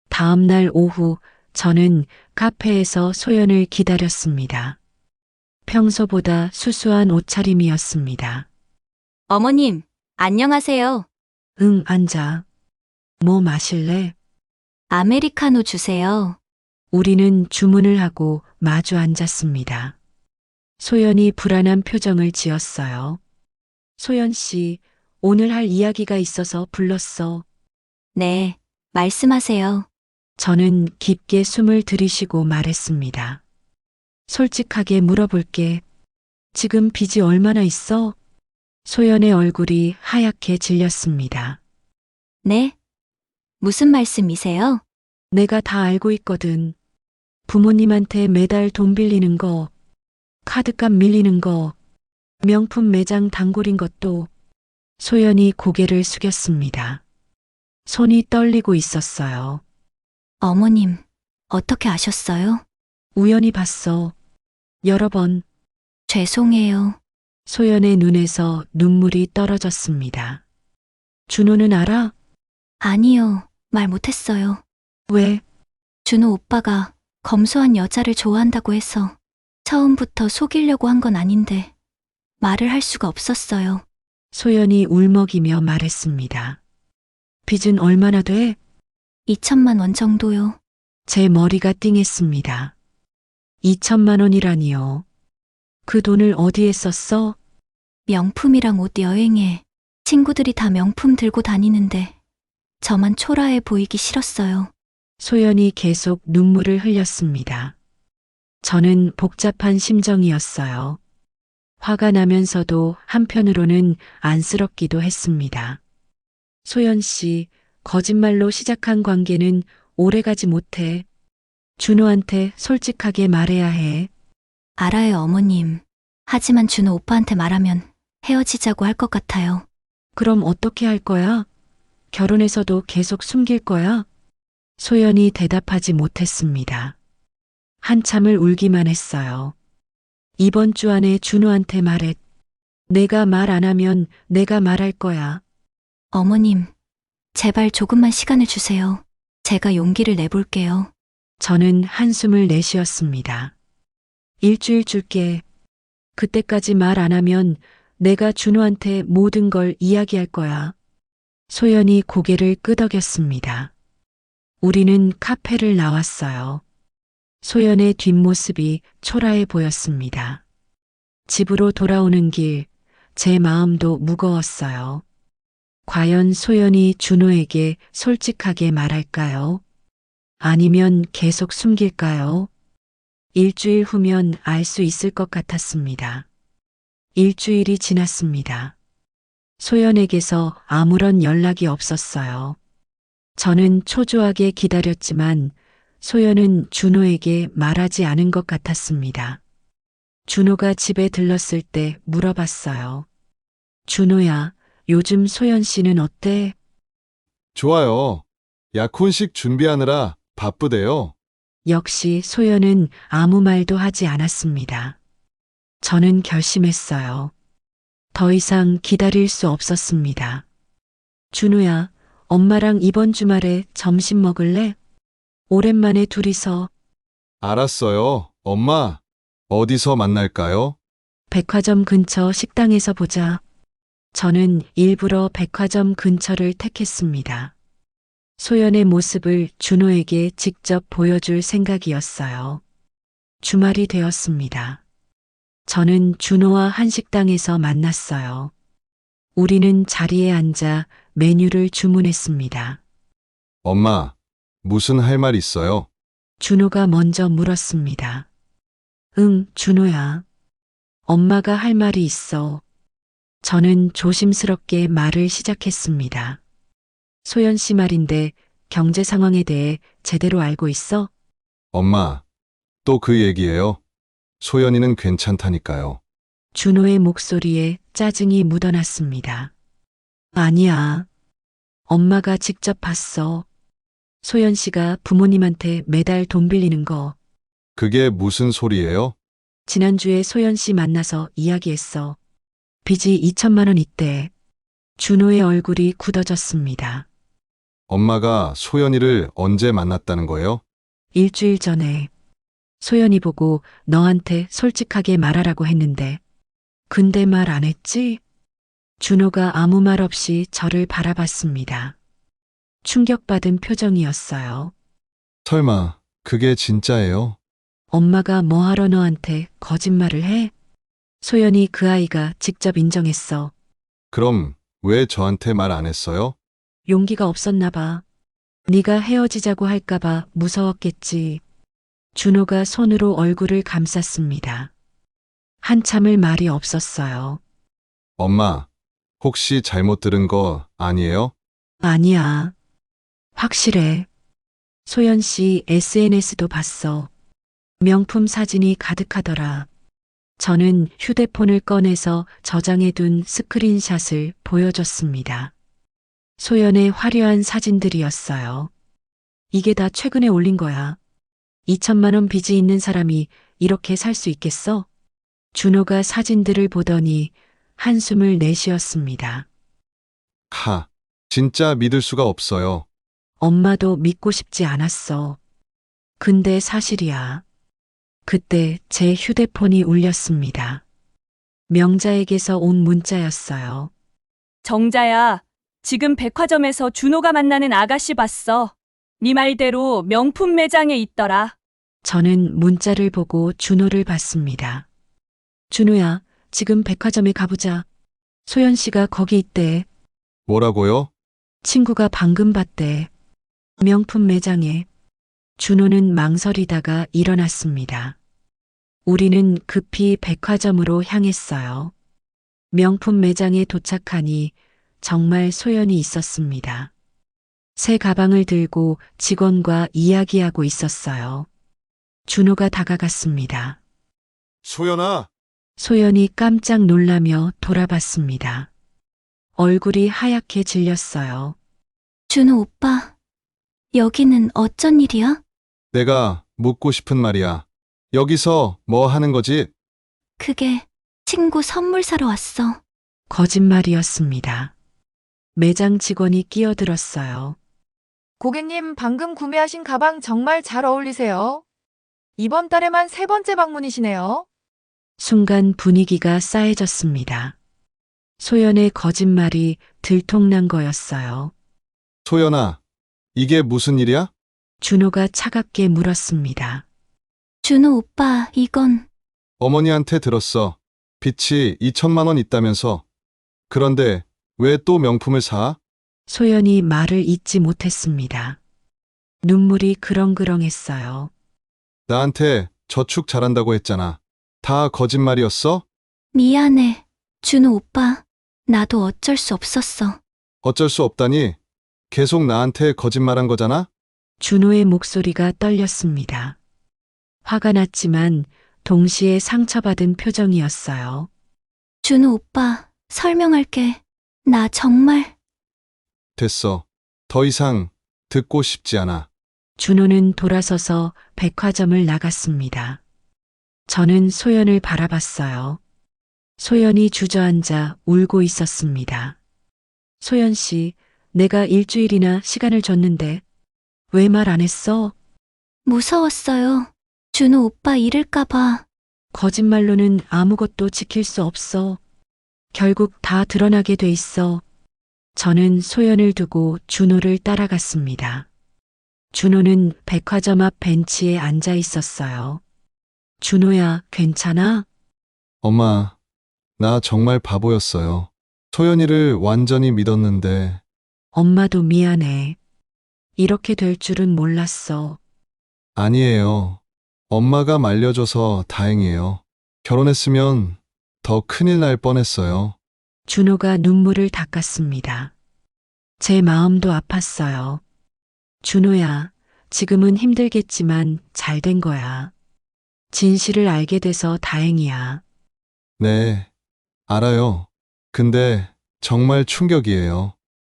다음 날 오후 저는 카페에서 소연을 기다렸습니다. 평소보다 수수한 옷차림이었습니다. 어머님, 안녕하세요. 응, 앉아. 뭐 마실래? 아메리카노 주세요. 우리는 주문을 하고 마주 앉았습니다. 소연이 불안한 표정을 지었어요. 소연 씨, 오늘 할 이야기가 있어서 불렀어. 네, 말씀하세요. 저는 깊게 숨을 들이쉬고 말했습니다. 솔직하게 물어볼게. 지금 빚이 얼마나 있어? 소연의 얼굴이 하얗게 질렸습니다. 네? 무슨 말씀이세요? 내가 다 알고 있거든. 부모님한테 매달 돈 빌리는 거, 카드값 밀리는 거, 명품 매장 단골인 것도. 소연이 고개를 숙였습니다. 손이 떨리고 있었어요. 어머님, 어떻게 아셨어요? 우연히 봤어. 여러 번. 죄송해요. 소연의 눈에서 눈물이 떨어졌습니다. 준호는 알아? 아니요, 말 못했어요. 왜? 준호 오빠가 검소한 여자를 좋아한다고 해서 처음부터 속이려고 한 건 아닌데 말을 할 수가 없었어요. 소연이 울먹이며 말했습니다. 빚은 얼마나 돼? 2천만 원 정도요. 제 머리가 띵했습니다. 2천만 원이라니요. 그 돈을 어디에 썼어? 명품이랑 옷 여행에 친구들이 다 명품 들고 다니는데 저만 초라해 보이기 싫었어요. 소연이 계속 눈물을 흘렸습니다. 저는 복잡한 심정이었어요. 화가 나면서도 한편으로는 안쓰럽기도 했습니다. 소연 씨, 거짓말로 시작한 관계는 오래가지 못해. 준호한테 솔직하게 말해야 해. 알아요, 어머님. 하지만 준호 오빠한테 말하면 헤어지자고 할 것 같아요. 그럼 어떻게 할 거야? 결혼해서도 계속 숨길 거야? 소연이 대답하지 못했습니다. 한참을 울기만 했어요. 이번 주 안에 준호한테 말해. 내가 말 안 하면 내가 말할 거야. 어머님, 제발 조금만 시간을 주세요. 제가 용기를 내볼게요. 저는 한숨을 내쉬었습니다. 일주일 줄게. 그때까지 말 안 하면 내가 준호한테 모든 걸 이야기할 거야. 소연이 고개를 끄덕였습니다. 우리는 카페를 나왔어요. 소연의 뒷모습이 초라해 보였습니다. 집으로 돌아오는 길, 제 마음도 무거웠어요. 과연 소연이 준호에게 솔직하게 말할까요? 아니면 계속 숨길까요? 일주일 후면 알 수 있을 것 같았습니다. 일주일이 지났습니다. 소연에게서 아무런 연락이 없었어요. 저는 초조하게 기다렸지만 소연은 준호에게 말하지 않은 것 같았습니다. 준호가 집에 들렀을 때 물어봤어요. 준호야, 요즘 소연 씨는 어때? 좋아요. 약혼식 준비하느라 바쁘대요. 역시 소연은 아무 말도 하지 않았습니다. 저는 결심했어요. 더 이상 기다릴 수 없었습니다. 준호야, 엄마랑 이번 주말에 점심 먹을래? 오랜만에 둘이서. 알았어요. 엄마, 어디서 만날까요? 백화점 근처 식당에서 보자. 저는 일부러 백화점 근처를 택했습니다. 소연의 모습을 준호에게 직접 보여줄 생각이었어요. 주말이 되었습니다. 저는 준호와 한식당에서 만났어요. 우리는 자리에 앉아 메뉴를 주문했습니다. 엄마, 무슨 할 말 있어요? 준호가 먼저 물었습니다. 응, 준호야. 엄마가 할 말이 있어. 저는 조심스럽게 말을 시작했습니다. 소연 씨 말인데 경제 상황에 대해 제대로 알고 있어? 엄마, 또 그 얘기예요? 소연이는 괜찮다니까요. 준호의 목소리에 짜증이 묻어났습니다. 아니야. 엄마가 직접 봤어. 소연 씨가 부모님한테 매달 돈 빌리는 거. 그게 무슨 소리예요? 지난주에 소연 씨 만나서 이야기했어. 빚이 2천만 원 있대. 준호의 얼굴이 굳어졌습니다. 엄마가 소연이를 언제 만났다는 거예요? 일주일 전에 소연이 보고 너한테 솔직하게 말하라고 했는데 근데 말 안 했지? 준호가 아무 말 없이 저를 바라봤습니다. 충격받은 표정이었어요. 설마, 그게 진짜예요? 엄마가 뭐하러 너한테 거짓말을 해? 소연이 그 아이가 직접 인정했어. 그럼 왜 저한테 말 안 했어요? 용기가 없었나 봐. 네가 헤어지자고 할까봐 무서웠겠지. 준호가 손으로 얼굴을 감쌌습니다. 한참을 말이 없었어요. 엄마, 혹시 잘못 들은 거 아니에요? 아니야. 확실해. 소연 씨 SNS도 봤어. 명품 사진이 가득하더라. 저는 휴대폰을 꺼내서 저장해둔 스크린샷을 보여줬습니다. 소연의 화려한 사진들이었어요. 이게 다 최근에 올린 거야. 2천만 원 빚이 있는 사람이 이렇게 살 수 있겠어? 준호가 사진들을 보더니 한숨을 내쉬었습니다. 진짜 믿을 수가 없어요. 엄마도 믿고 싶지 않았어. 근데 사실이야. 그때 제 휴대폰이 울렸습니다. 명자에게서 온 문자였어요. 정자야, 지금 백화점에서 준호가 만나는 아가씨 봤어. 네 말대로 명품 매장에 있더라. 저는 문자를 보고 준호를 봤습니다. 준호야, 지금 백화점에 가보자. 소연 씨가 거기 있대. 뭐라고요? 친구가 방금 봤대. 명품 매장에. 준호는 망설이다가 일어났습니다. 우리는 급히 백화점으로 향했어요. 명품 매장에 도착하니 정말 소연이 있었습니다. 새 가방을 들고 직원과 이야기하고 있었어요. 준호가 다가갔습니다. 소연아, 소연이 깜짝 놀라며 돌아봤습니다. 얼굴이 하얗게 질렸어요. 준호 오빠, 여기는 어쩐 일이야? 내가 묻고 싶은 말이야. 여기서 뭐 하는 거지? 그게 친구 선물 사러 왔어. 거짓말이었습니다. 매장 직원이 끼어들었어요. 고객님, 방금 구매하신 가방 정말 잘 어울리세요. 이번 달에만 3번째 방문이시네요. 순간 분위기가 싸해졌습니다. 소연의 거짓말이 들통난 거였어요. 소연아, 이게 무슨 일이야? 준호가 차갑게 물었습니다. 준호 오빠, 이건 어머니한테 들었어. 빚이 2천만 원 있다면서. 그런데 왜 또 명품을 사? 소연이 말을 잇지 못했습니다. 눈물이 그렁그렁했어요. 나한테 저축 잘한다고 했잖아. 다 거짓말이었어? 미안해. 준호 오빠, 나도 어쩔 수 없었어. 어쩔 수 없다니. 계속 나한테 거짓말한 거잖아? 준호의 목소리가 떨렸습니다. 화가 났지만 동시에 상처받은 표정이었어요. 준호 오빠, 설명할게. 나 정말 됐어. 더 이상 듣고 싶지 않아. 준호는 돌아서서 백화점을 나갔습니다. 저는 소연을 바라봤어요. 소연이 주저앉아 울고 있었습니다. 소연 씨, 내가 일주일이나 시간을 줬는데 왜 말 안 했어? 무서웠어요. 준호 오빠 잃을까봐. 거짓말로는 아무것도 지킬 수 없어. 결국 다 드러나게 돼 있어. 저는 소연을 두고 준호를 따라갔습니다. 준호는 백화점 앞 벤치에 앉아 있었어요. 준호야, 괜찮아? 엄마, 나 정말 바보였어요. 소연이를 완전히 믿었는데. 엄마도 미안해. 이렇게 될 줄은 몰랐어. 아니에요. 엄마가 말려줘서 다행이에요. 결혼했으면 더 큰일 날 뻔했어요. 준호가 눈물을 닦았습니다. 제 마음도 아팠어요. 준호야, 지금은 힘들겠지만 잘 된 거야. 진실을 알게 돼서 다행이야. 네, 알아요. 근데 정말 충격이에요.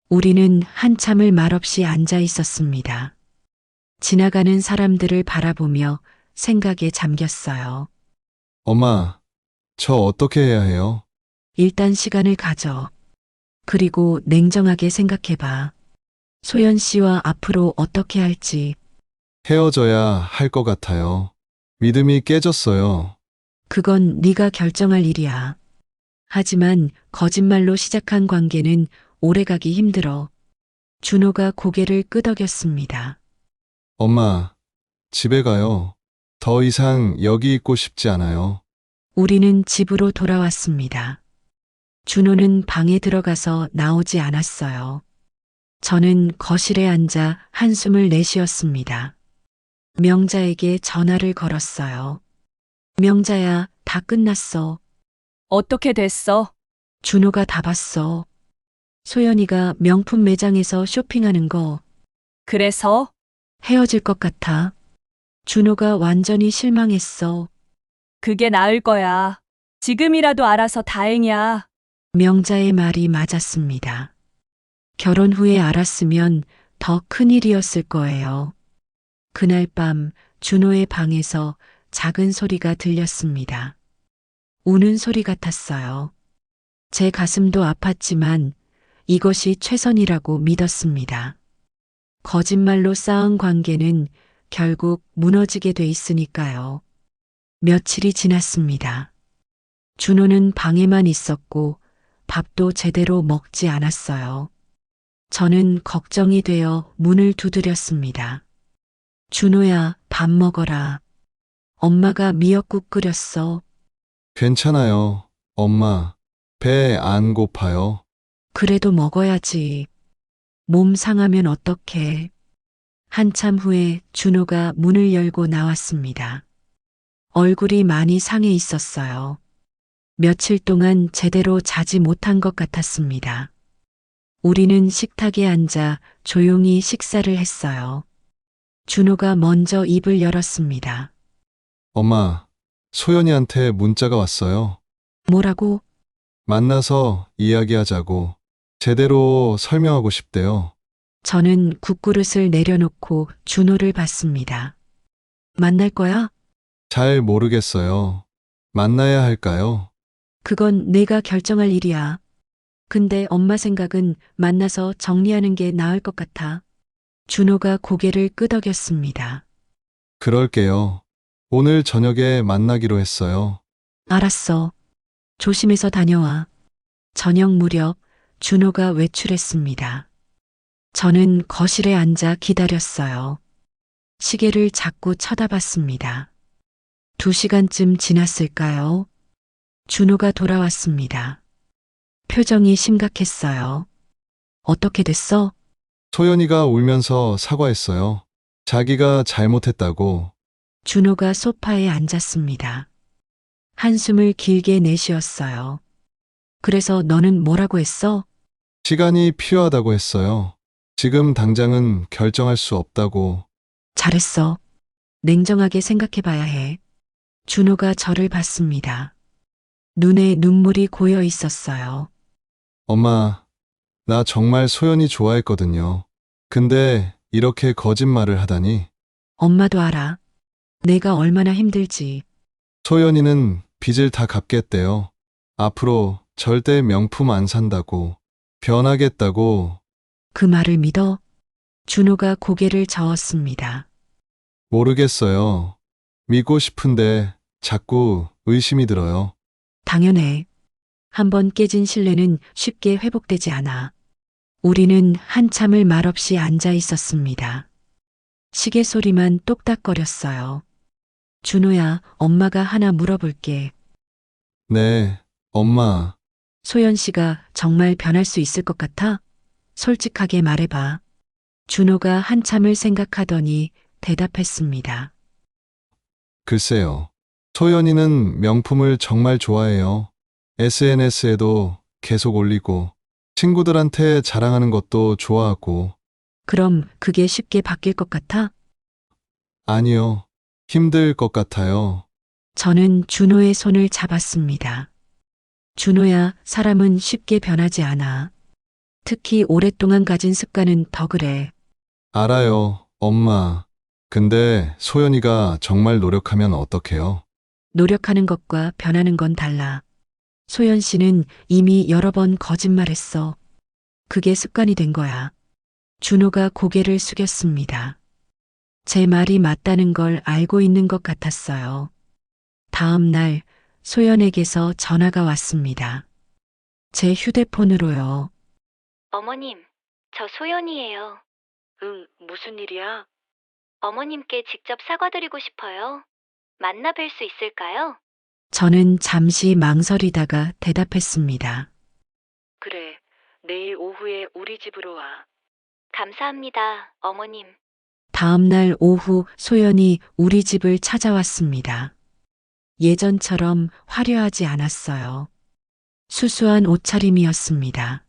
우리는 한참을 말없이 앉아 있었습니다. 지나가는 사람들을 바라보며 생각에 잠겼어요. 엄마, 저 어떻게 해야 해요? 일단 시간을 가져. 그리고 냉정하게 생각해봐. 소연 씨와 앞으로 어떻게 할지. 헤어져야 할 것 같아요. 믿음이 깨졌어요. 그건 네가 결정할 일이야. 하지만 거짓말로 시작한 관계는 오래가기 힘들어. 준호가 고개를 끄덕였습니다. 엄마, 집에 가요. 더 이상 여기 있고 싶지 않아요. 우리는 집으로 돌아왔습니다. 준호는 방에 들어가서 나오지 않았어요. 저는 거실에 앉아 한숨을 내쉬었습니다. 명자에게 전화를 걸었어요. 명자야, 다 끝났어. 어떻게 됐어? 준호가 다 봤어. 소연이가 명품 매장에서 쇼핑하는 거 그래서? 헤어질 것 같아. 준호가 완전히 실망했어. 그게 나을 거야. 지금이라도 알아서 다행이야. 명자의 말이 맞았습니다. 결혼 후에 알았으면 더 큰일이었을 거예요. 그날 밤 준호의 방에서 작은 소리가 들렸습니다. 우는 소리 같았어요. 제 가슴도 아팠지만 이것이 최선이라고 믿었습니다. 거짓말로 쌓은 관계는 결국 무너지게 돼 있으니까요. 며칠이 지났습니다. 준호는 방에만 있었고 밥도 제대로 먹지 않았어요. 저는 걱정이 되어 문을 두드렸습니다. 준호야, 밥 먹어라. 엄마가 미역국 끓였어. 괜찮아요. 엄마, 배 안 고파요. 그래도 먹어야지. 몸 상하면 어떡해. 한참 후에 준호가 문을 열고 나왔습니다. 얼굴이 많이 상해 있었어요. 며칠 동안 제대로 자지 못한 것 같았습니다. 우리는 식탁에 앉아 조용히 식사를 했어요. 준호가 먼저 입을 열었습니다. 엄마, 소연이한테 문자가 왔어요. 뭐라고? 만나서 이야기하자고. 제대로 설명하고 싶대요. 저는 국그릇을 내려놓고 준호를 봤습니다. 만날 거야? 잘 모르겠어요. 만나야 할까요? 그건 내가 결정할 일이야. 근데 엄마 생각은 만나서 정리하는 게 나을 것 같아. 준호가 고개를 끄덕였습니다. 그럴게요. 오늘 저녁에 만나기로 했어요. 알았어. 조심해서 다녀와. 저녁 무렵 준호가 외출했습니다. 저는 거실에 앉아 기다렸어요. 시계를 자꾸 쳐다봤습니다. 2시간쯤 지났을까요? 준호가 돌아왔습니다. 표정이 심각했어요. 어떻게 됐어? 소연이가 울면서 사과했어요. 자기가 잘못했다고. 준호가 소파에 앉았습니다. 한숨을 길게 내쉬었어요. 그래서 너는 뭐라고 했어? 시간이 필요하다고 했어요. 지금 당장은 결정할 수 없다고. 잘했어. 냉정하게 생각해 봐야 해. 준호가 저를 봤습니다. 눈에 눈물이 고여 있었어요. 엄마, 나 정말 소연이 좋아했거든요. 근데 이렇게 거짓말을 하다니. 엄마도 알아. 내가 얼마나 힘들지. 소연이는 빚을 다 갚겠대요. 앞으로 절대 명품 안 산다고. 변하겠다고. 그 말을 믿어? 준호가 고개를 저었습니다. 모르겠어요. 믿고 싶은데 자꾸 의심이 들어요. 당연해. 한번 깨진 신뢰는 쉽게 회복되지 않아. 우리는 한참을 말없이 앉아 있었습니다. 시계 소리만 똑딱거렸어요. 준호야, 엄마가 하나 물어볼게. 네, 엄마. 소연 씨가 정말 변할 수 있을 것 같아? 솔직하게 말해봐. 준호가 한참을 생각하더니 대답했습니다. 글쎄요. 소연이는 명품을 정말 좋아해요. SNS에도 계속 올리고, 친구들한테 자랑하는 것도 좋아하고. 그럼 그게 쉽게 바뀔 것 같아? 아니요. 힘들 것 같아요. 저는 준호의 손을 잡았습니다. 준호야, 사람은 쉽게 변하지 않아. 특히 오랫동안 가진 습관은 더 그래. 알아요, 엄마. 근데 소연이가 정말 노력하면 어떡해요? 노력하는 것과 변하는 건 달라. 소연 씨는 이미 여러 번 거짓말했어. 그게 습관이 된 거야. 준호가 고개를 숙였습니다. 제 말이 맞다는 걸 알고 있는 것 같았어요. 다음 날 소연에게서 전화가 왔습니다. 제 휴대폰으로요. 어머님, 저 소연이에요. 응, 무슨 일이야? 어머님께 직접 사과드리고 싶어요. 만나 뵐 수 있을까요? 저는 잠시 망설이다가 대답했습니다. 그래, 내일 오후에 우리 집으로 와. 감사합니다, 어머님. 다음 날 오후 소연이 우리 집을 찾아왔습니다. 예전처럼 화려하지 않았어요. 수수한 옷차림이었습니다.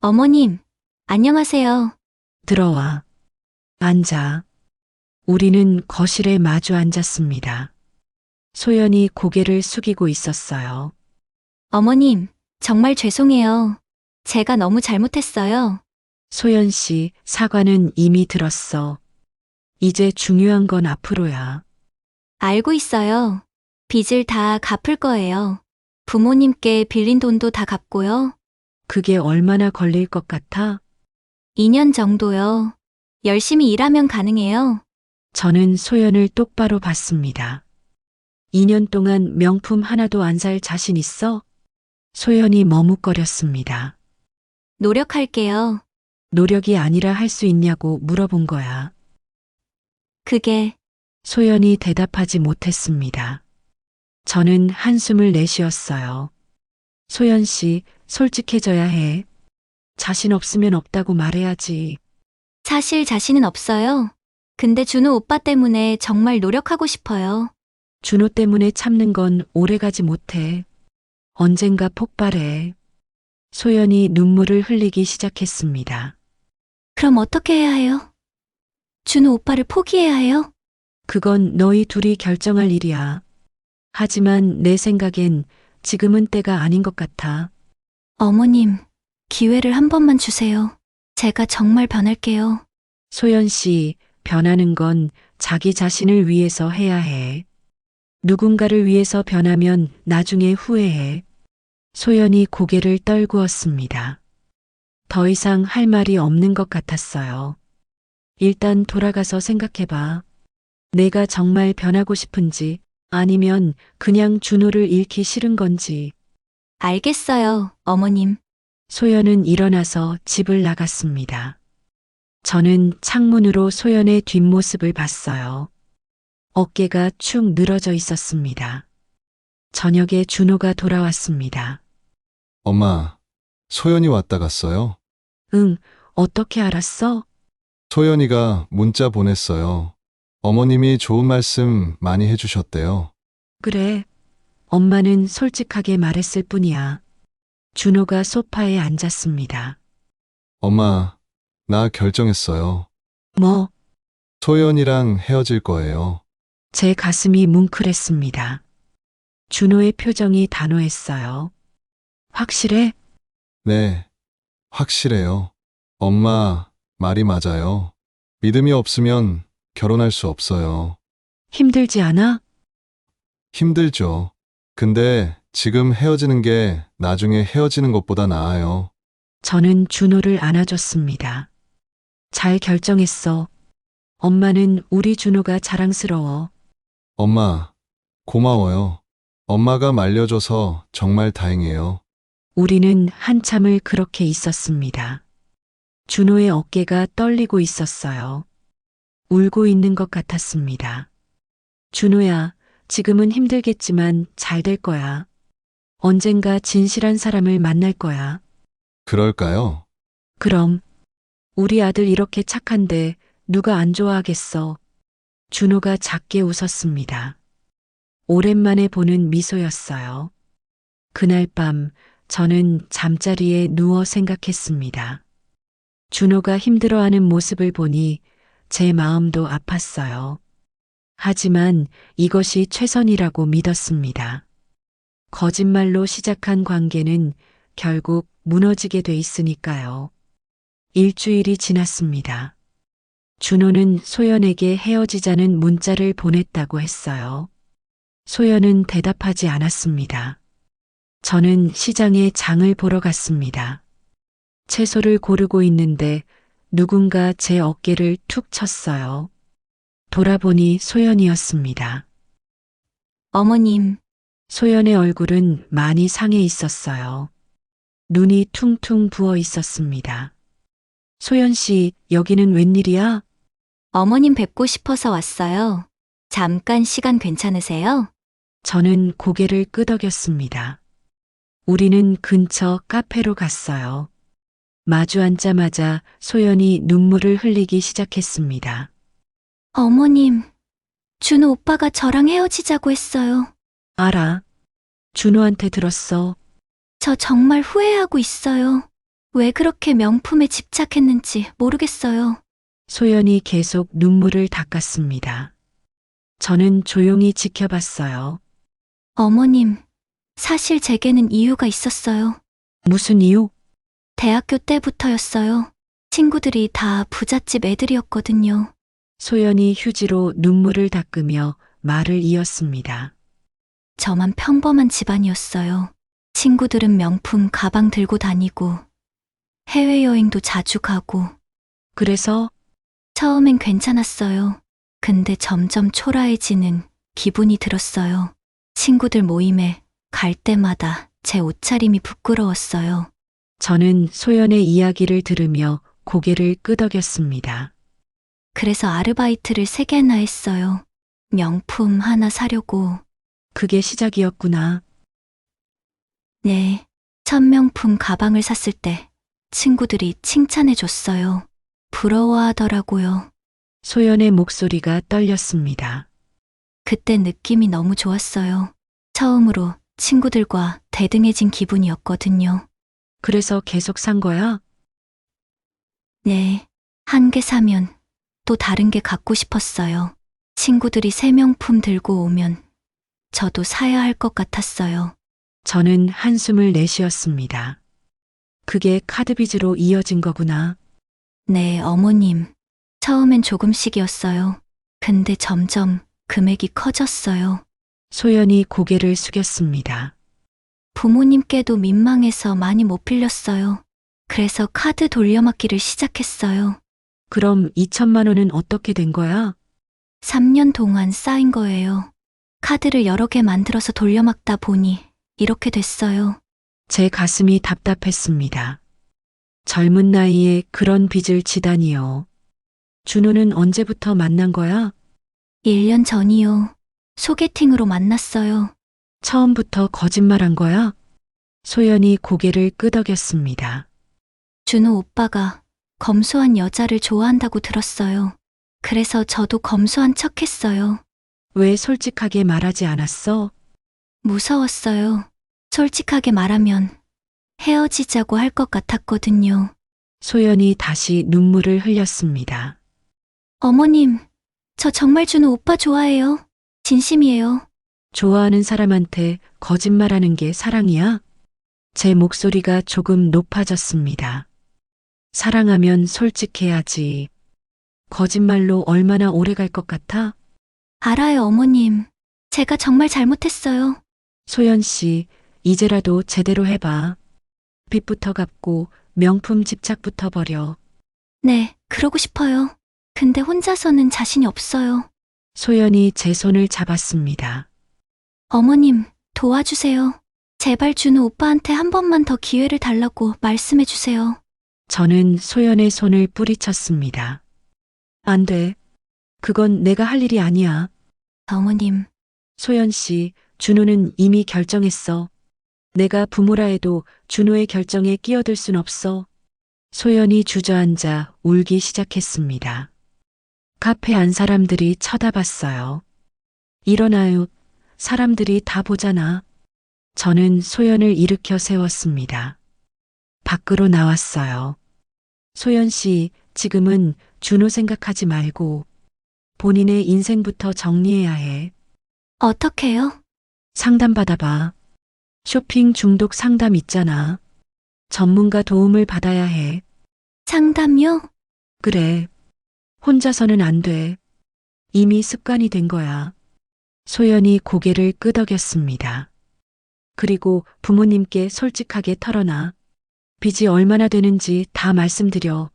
어머님, 안녕하세요. 들어와. 앉아. 우리는 거실에 마주 앉았습니다. 소연이 고개를 숙이고 있었어요. 어머님, 정말 죄송해요. 제가 너무 잘못했어요. 소연 씨, 사과는 이미 들었어. 이제 중요한 건 앞으로야. 알고 있어요. 빚을 다 갚을 거예요. 부모님께 빌린 돈도 다 갚고요. 그게 얼마나 걸릴 것 같아? 2년 정도요. 열심히 일하면 가능해요. 저는 소연을 똑바로 봤습니다. 2년 동안 명품 하나도 안 살 자신 있어? 소연이 머뭇거렸습니다. 노력할게요. 노력이 아니라 할 수 있냐고 물어본 거야. 그게 소연이 대답하지 못했습니다. 저는 한숨을 내쉬었어요. 소연 씨, 솔직해져야 해. 자신 없으면 없다고 말해야지. 사실 자신은 없어요. 근데 준호 오빠 때문에 정말 노력하고 싶어요. 준호 때문에 참는 건 오래가지 못해. 언젠가 폭발해. 소연이 눈물을 흘리기 시작했습니다. 그럼 어떻게 해야 해요? 준호 오빠를 포기해야 해요? 그건 너희 둘이 결정할 일이야. 하지만 내 생각엔 지금은 때가 아닌 것 같아. 어머님, 기회를 한 번만 주세요. 제가 정말 변할게요. 소연 씨, 변하는 건 자기 자신을 위해서 해야 해. 누군가를 위해서 변하면 나중에 후회해. 소연이 고개를 떨구었습니다. 더 이상 할 말이 없는 것 같았어요. 일단 돌아가서 생각해봐. 내가 정말 변하고 싶은지 아니면 그냥 준호를 잃기 싫은 건지. 알겠어요, 어머님. 소연은 일어나서 집을 나갔습니다. 저는 창문으로 소연의 뒷모습을 봤어요. 어깨가 축 늘어져 있었습니다. 저녁에 준호가 돌아왔습니다. 엄마, 소연이 왔다 갔어요? 응, 어떻게 알았어? 소연이가 문자 보냈어요. 어머님이 좋은 말씀 많이 해주셨대요. 그래. 엄마는 솔직하게 말했을 뿐이야. 준호가 소파에 앉았습니다. 엄마, 나 결정했어요. 뭐, 소연이랑 헤어질 거예요. 제 가슴이 뭉클했습니다. 준호의 표정이 단호했어요. 확실해? 네, 확실해요. 엄마, 말이 맞아요. 믿음이 없으면 결혼할 수 없어요. 힘들지 않아? 힘들죠. 근데 지금 헤어지는 게 나중에 헤어지는 것보다 나아요. 저는 준호를 안아줬습니다. 잘 결정했어. 엄마는 우리 준호가 자랑스러워. 엄마, 고마워요. 엄마가 말려줘서 정말 다행이에요. 우리는 한참을 그렇게 있었습니다. 준호의 어깨가 떨리고 있었어요. 울고 있는 것 같았습니다. 준호야, 지금은 힘들겠지만 잘 될 거야. 언젠가 진실한 사람을 만날 거야. 그럴까요? 그럼, 우리 아들 이렇게 착한데 누가 안 좋아하겠어. 준호가 작게 웃었습니다. 오랜만에 보는 미소였어요. 그날 밤 저는 잠자리에 누워 생각했습니다. 준호가 힘들어하는 모습을 보니 제 마음도 아팠어요. 하지만 이것이 최선이라고 믿었습니다. 거짓말로 시작한 관계는 결국 무너지게 돼 있으니까요. 일주일이 지났습니다. 준호는 소연에게 헤어지자는 문자를 보냈다고 했어요. 소연은 대답하지 않았습니다. 저는 시장에 장을 보러 갔습니다. 채소를 고르고 있는데 누군가 제 어깨를 툭 쳤어요. 돌아보니 소연이었습니다. 어머님, 소연의 얼굴은 많이 상해 있었어요. 눈이 퉁퉁 부어 있었습니다. 소연 씨, 여기는 웬일이야? 어머님 뵙고 싶어서 왔어요. 잠깐 시간 괜찮으세요? 저는 고개를 끄덕였습니다. 우리는 근처 카페로 갔어요. 마주 앉자마자 소연이 눈물을 흘리기 시작했습니다. 어머님, 준호 오빠가 저랑 헤어지자고 했어요. 알아. 준호한테 들었어. 저 정말 후회하고 있어요. 왜 그렇게 명품에 집착했는지 모르겠어요. 소연이 계속 눈물을 닦았습니다. 저는 조용히 지켜봤어요. 어머님, 사실 제게는 이유가 있었어요. 무슨 이유? 대학교 때부터였어요. 친구들이 다 부잣집 애들이었거든요. 소연이 휴지로 눈물을 닦으며 말을 이었습니다. 저만 평범한 집안이었어요. 친구들은 명품 가방 들고 다니고 해외여행도 자주 가고. 그래서 처음엔 괜찮았어요. 근데 점점 초라해지는 기분이 들었어요. 친구들 모임에 갈 때마다 제 옷차림이 부끄러웠어요. 저는 소연의 이야기를 들으며 고개를 끄덕였습니다. 그래서 아르바이트를 3개나 했어요. 명품 하나 사려고. 그게 시작이었구나. 네, 첫 명품 가방을 샀을 때 친구들이 칭찬해 줬어요. 부러워하더라고요. 소연의 목소리가 떨렸습니다. 그때 느낌이 너무 좋았어요. 처음으로 친구들과 대등해진 기분이었거든요. 그래서 계속 산 거야? 네, 한 개 사면 또 다른 게 갖고 싶었어요. 친구들이 새 명품 들고 오면 저도 사야 할 것 같았어요. 저는 한숨을 내쉬었습니다. 그게 카드 빚으로 이어진 거구나. 네, 어머님. 처음엔 조금씩이었어요. 근데 점점 금액이 커졌어요. 소연이 고개를 숙였습니다. 부모님께도 민망해서 많이 못 빌렸어요. 그래서 카드 돌려막기를 시작했어요. 그럼 2천만 원은 어떻게 된 거야? 3년 동안 쌓인 거예요. 카드를 여러 개 만들어서 돌려막다 보니 이렇게 됐어요. 제 가슴이 답답했습니다. 젊은 나이에 그런 빚을 지다니요. 준호는 언제부터 만난 거야? 1년 전이요. 소개팅으로 만났어요. 처음부터 거짓말한 거야? 소연이 고개를 끄덕였습니다. 준호 오빠가 검소한 여자를 좋아한다고 들었어요. 그래서 저도 검소한 척 했어요. 왜 솔직하게 말하지 않았어? 무서웠어요. 솔직하게 말하면 헤어지자고 할 것 같았거든요. 소연이 다시 눈물을 흘렸습니다. 어머님, 저 정말 준호 오빠 좋아해요. 진심이에요. 좋아하는 사람한테 거짓말하는 게 사랑이야? 제 목소리가 조금 높아졌습니다. 사랑하면 솔직해야지. 거짓말로 얼마나 오래 갈 것 같아? 알아요, 어머님. 제가 정말 잘못했어요. 소연 씨, 이제라도 제대로 해봐. 빚부터 갚고 명품 집착부터 버려. 네, 그러고 싶어요. 근데 혼자서는 자신이 없어요. 소연이 제 손을 잡았습니다. 어머님, 도와주세요. 제발 준호 오빠한테 한 번만 더 기회를 달라고 말씀해 주세요. 저는 소연의 손을 뿌리쳤습니다. 안 돼. 그건 내가 할 일이 아니야. 어머님, 소연 씨, 준호는 이미 결정했어. 내가 부모라 해도 준호의 결정에 끼어들 순 없어. 소연이 주저앉아 울기 시작했습니다. 카페 안 사람들이 쳐다봤어요. 일어나요. 사람들이 다 보잖아. 저는 소연을 일으켜 세웠습니다. 밖으로 나왔어요. 소연 씨, 지금은 준호 생각하지 말고 본인의 인생부터 정리해야 해. 어떡해요? 상담 받아봐. 쇼핑 중독 상담 있잖아. 전문가 도움을 받아야 해. 상담요? 그래. 혼자서는 안 돼. 이미 습관이 된 거야. 소연이 고개를 끄덕였습니다. 그리고 부모님께 솔직하게 털어놔. 빚이 얼마나 되는지 다 말씀드려.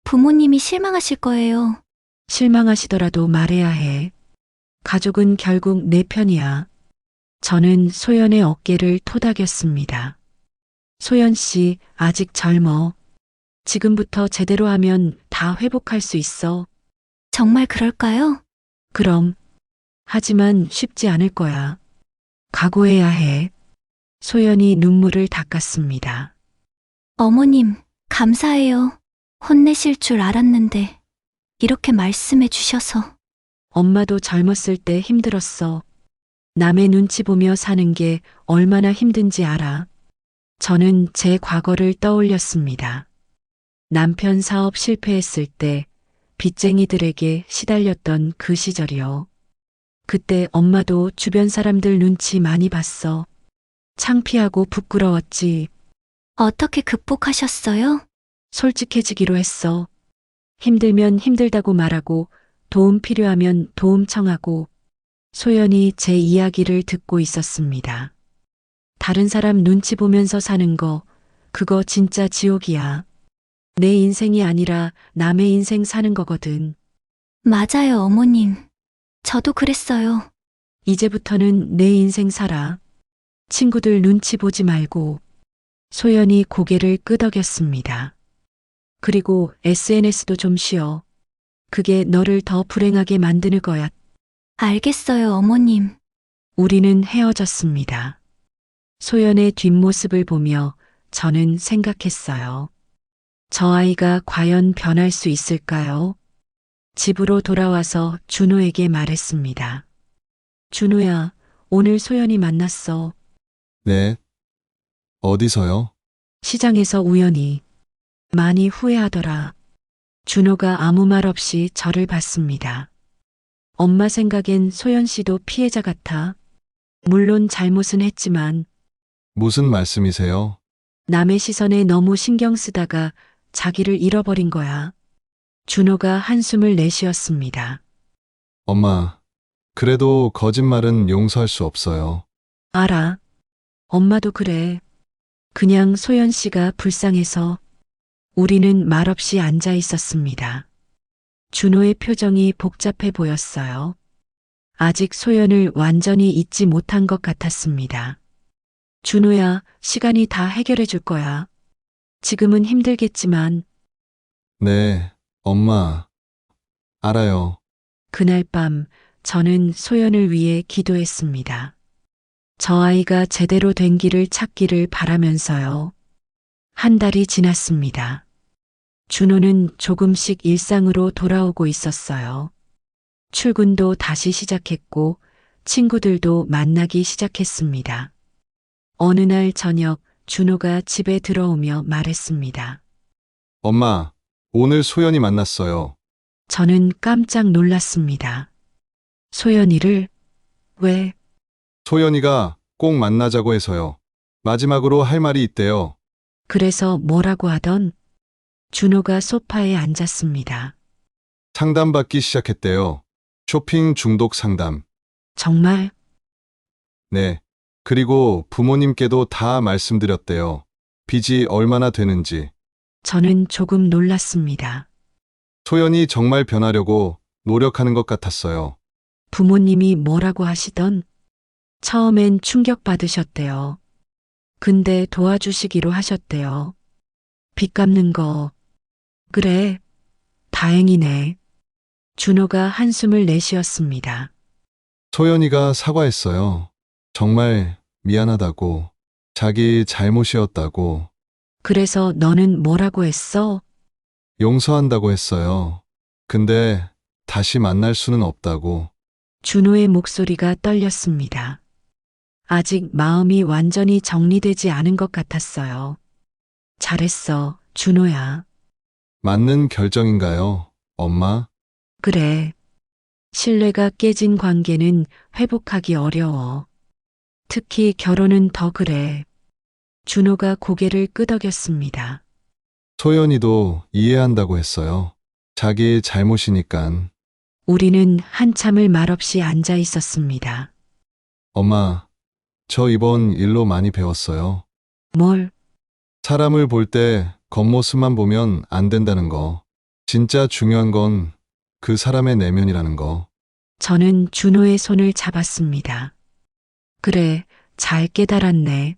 부모님이 실망하실 거예요. 실망하시더라도 말해야 해. 가족은 결국 내 편이야. 저는 소연의 어깨를 토닥였습니다. 소연 씨, 아직 젊어. 지금부터 제대로 하면 다 회복할 수 있어. 정말 그럴까요? 그럼. 하지만 쉽지 않을 거야. 각오해야 해. 소연이 눈물을 닦았습니다. 어머님, 감사해요. 혼내실 줄 알았는데 이렇게 말씀해 주셔서. 엄마도 젊었을 때 힘들었어. 남의 눈치 보며 사는 게 얼마나 힘든지 알아. 저는 제 과거를 떠올렸습니다. 남편 사업 실패했을 때 빚쟁이들에게 시달렸던 그 시절이요. 그때 엄마도 주변 사람들 눈치 많이 봤어. 창피하고 부끄러웠지. 어떻게 극복하셨어요? 솔직해지기로 했어. 힘들면 힘들다고 말하고 도움 필요하면 도움 청하고. 소연이 제 이야기를 듣고 있었습니다. 다른 사람 눈치 보면서 사는 거, 그거 진짜 지옥이야. 내 인생이 아니라 남의 인생 사는 거거든. 맞아요, 어머님. 저도 그랬어요. 이제부터는 내 인생 살아. 친구들 눈치 보지 말고. 소연이 고개를 끄덕였습니다. 그리고 SNS도 좀 쉬어. 그게 너를 더 불행하게 만드는 거야. 알겠어요, 어머님. 우리는 헤어졌습니다. 소연의 뒷모습을 보며 저는 생각했어요. 저 아이가 과연 변할 수 있을까요? 집으로 돌아와서 준호에게 말했습니다. 준호야, 오늘 소연이 만났어. 네. 어디서요? 시장에서 우연히. 많이 후회하더라. 준호가 아무 말 없이 저를 봤습니다. 엄마 생각엔 소연 씨도 피해자 같아. 물론 잘못은 했지만 무슨 말씀이세요? 남의 시선에 너무 신경 쓰다가 자기를 잃어버린 거야. 준호가 한숨을 내쉬었습니다. 엄마, 그래도 거짓말은 용서할 수 없어요. 알아. 엄마도 그래. 그냥 소연 씨가 불쌍해서 우리는 말없이 앉아 있었습니다. 준호의 표정이 복잡해 보였어요. 아직 소연을 완전히 잊지 못한 것 같았습니다. 준호야, 시간이 다 해결해 줄 거야. 지금은 힘들겠지만 네, 엄마. 알아요. 그날 밤 저는 소연을 위해 기도했습니다. 저 아이가 제대로 된 길을 찾기를 바라면서요. 한 달이 지났습니다. 준호는 조금씩 일상으로 돌아오고 있었어요. 출근도 다시 시작했고 친구들도 만나기 시작했습니다. 어느 날 저녁 준호가 집에 들어오며 말했습니다. 엄마, 오늘 소연이 만났어요. 저는 깜짝 놀랐습니다. 소연이를 왜? 소연이가 꼭 만나자고 해서요. 마지막으로 할 말이 있대요. 그래서 뭐라고 하던? 준호가 소파에 앉았습니다. 상담받기 시작했대요. 쇼핑 중독 상담. 정말? 네. 그리고 부모님께도 다 말씀드렸대요. 빚이 얼마나 되는지. 저는 조금 놀랐습니다. 소연이 정말 변하려고 노력하는 것 같았어요. 부모님이 뭐라고 하시던? 처음엔 충격받으셨대요. 근데 도와주시기로 하셨대요. 빚 갚는 거. 그래. 다행이네. 준호가 한숨을 내쉬었습니다. 소연이가 사과했어요. 정말 미안하다고. 자기 잘못이었다고. 그래서 너는 뭐라고 했어? 용서한다고 했어요. 근데 다시 만날 수는 없다고. 준호의 목소리가 떨렸습니다. 아직 마음이 완전히 정리되지 않은 것 같았어요. 잘했어, 준호야. 맞는 결정인가요, 엄마? 그래. 신뢰가 깨진 관계는 회복하기 어려워. 특히 결혼은 더 그래. 준호가 고개를 끄덕였습니다. 소연이도 이해한다고 했어요. 자기 잘못이니깐. 우리는 한참을 말없이 앉아 있었습니다. 엄마, 저 이번 일로 많이 배웠어요. 뭘? 사람을 볼 때 겉모습만 보면 안 된다는 거. 진짜 중요한 건 그 사람의 내면이라는 거. 저는 준호의 손을 잡았습니다. 그래, 잘 깨달았네.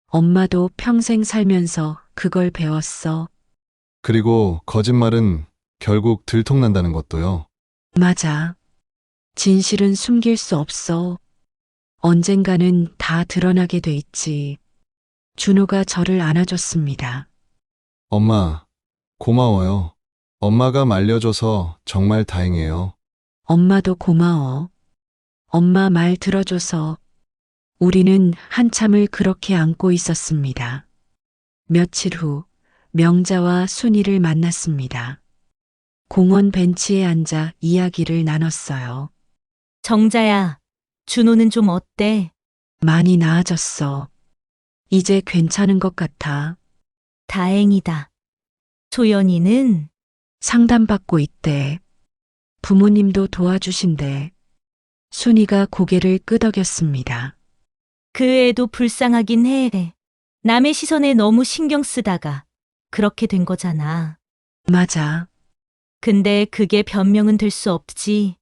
엄마도 평생 살면서 그걸 배웠어. 그리고 거짓말은 결국 들통난다는 것도요. 맞아. 진실은 숨길 수 없어. 언젠가는 다 드러나게 돼 있지. 준호가 저를 안아줬습니다. 엄마, 고마워요. 엄마가 말려줘서 정말 다행이에요. 엄마도 고마워. 엄마 말 들어줘서. 우리는 한참을 그렇게 안고 있었습니다. 며칠 후 명자와 순이를 만났습니다. 공원 벤치에 앉아 이야기를 나눴어요. 정자야, 준호는 좀 어때? 많이 나아졌어. 이제 괜찮은 것 같아. 다행이다. 소연이는? 상담받고 있대. 부모님도 도와주신대. 순이가 고개를 끄덕였습니다. 그 애도 불쌍하긴 해. 남의 시선에 너무 신경 쓰다가 그렇게 된 거잖아. 맞아. 근데 그게 변명은 될 수 없지.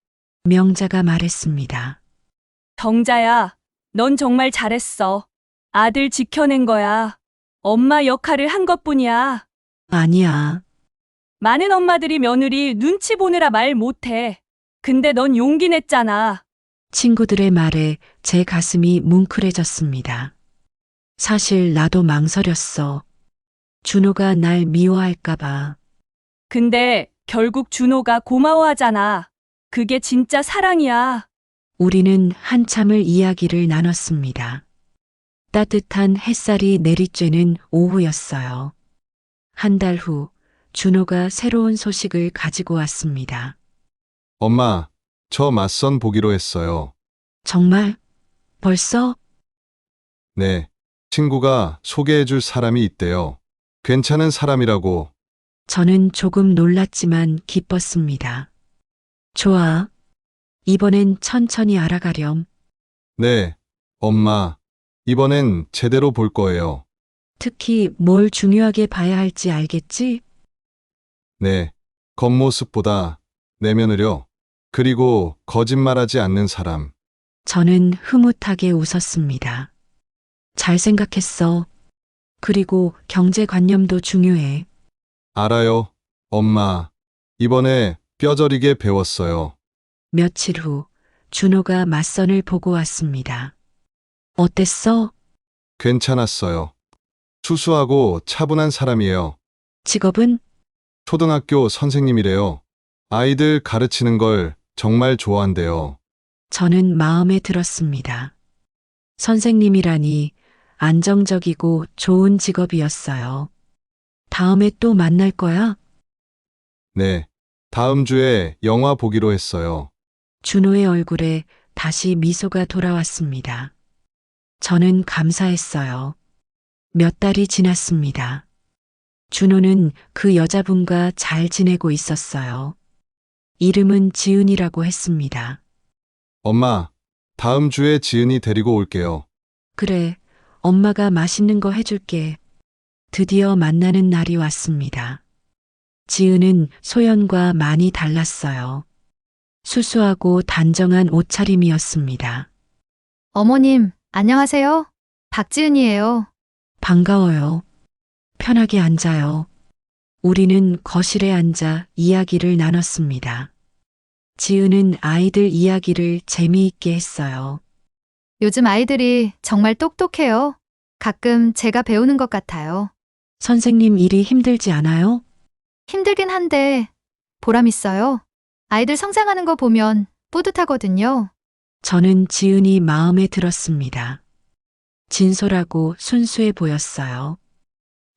명자가 말했습니다. 정자야, 넌 정말 잘했어. 아들 지켜낸 거야. 엄마 역할을 한 것뿐이야. 아니야. 많은 엄마들이 며느리 눈치 보느라 말 못해. 근데 넌 용기 냈잖아. 친구들의 말에 제 가슴이 뭉클해졌습니다. 사실 나도 망설였어. 준호가 날 미워할까봐. 근데 결국 준호가 고마워하잖아. 그게 진짜 사랑이야. 우리는 한참을 이야기를 나눴습니다. 따뜻한 햇살이 내리쬐는 오후였어요. 한 달 후 준호가 새로운 소식을 가지고 왔습니다. 엄마, 저 맞선 보기로 했어요. 정말? 벌써? 네. 친구가 소개해줄 사람이 있대요. 괜찮은 사람이라고. 저는 조금 놀랐지만 기뻤습니다. 좋아. 이번엔 천천히 알아가렴. 네, 엄마. 이번엔 제대로 볼 거예요. 특히 뭘 중요하게 봐야 할지 알겠지? 네, 겉모습보다 내면을요. 그리고 거짓말하지 않는 사람. 저는 흐뭇하게 웃었습니다. 잘 생각했어. 그리고 경제관념도 중요해. 알아요, 엄마. 이번에 뼈저리게 배웠어요. 며칠 후 준호가 맞선을 보고 왔습니다. 어땠어? 괜찮았어요. 수수하고 차분한 사람이에요. 직업은? 초등학교 선생님이래요. 아이들 가르치는 걸 정말 좋아한대요. 저는 마음에 들었습니다. 선생님이라니 안정적이고 좋은 직업이었어요. 다음에 또 만날 거야? 네, 다음 주에 영화 보기로 했어요. 준호의 얼굴에 다시 미소가 돌아왔습니다. 저는 감사했어요. 몇 달이 지났습니다. 준호는 그 여자분과 잘 지내고 있었어요. 이름은 지은이라고 했습니다. 엄마, 다음 주에 지은이 데리고 올게요. 그래, 엄마가 맛있는 거 해줄게. 드디어 만나는 날이 왔습니다. 지은은 소연과 많이 달랐어요. 수수하고 단정한 옷차림이었습니다. 어머님, 안녕하세요. 박지은이에요. 반가워요. 편하게 앉아요. 우리는 거실에 앉아 이야기를 나눴습니다. 지은은 아이들 이야기를 재미있게 했어요. 요즘 아이들이 정말 똑똑해요. 가끔 제가 배우는 것 같아요. 선생님 일이 힘들지 않아요? 힘들긴 한데 보람 있어요. 아이들 성장하는 거 보면 뿌듯하거든요. 저는 지은이 마음에 들었습니다. 진솔하고 순수해 보였어요.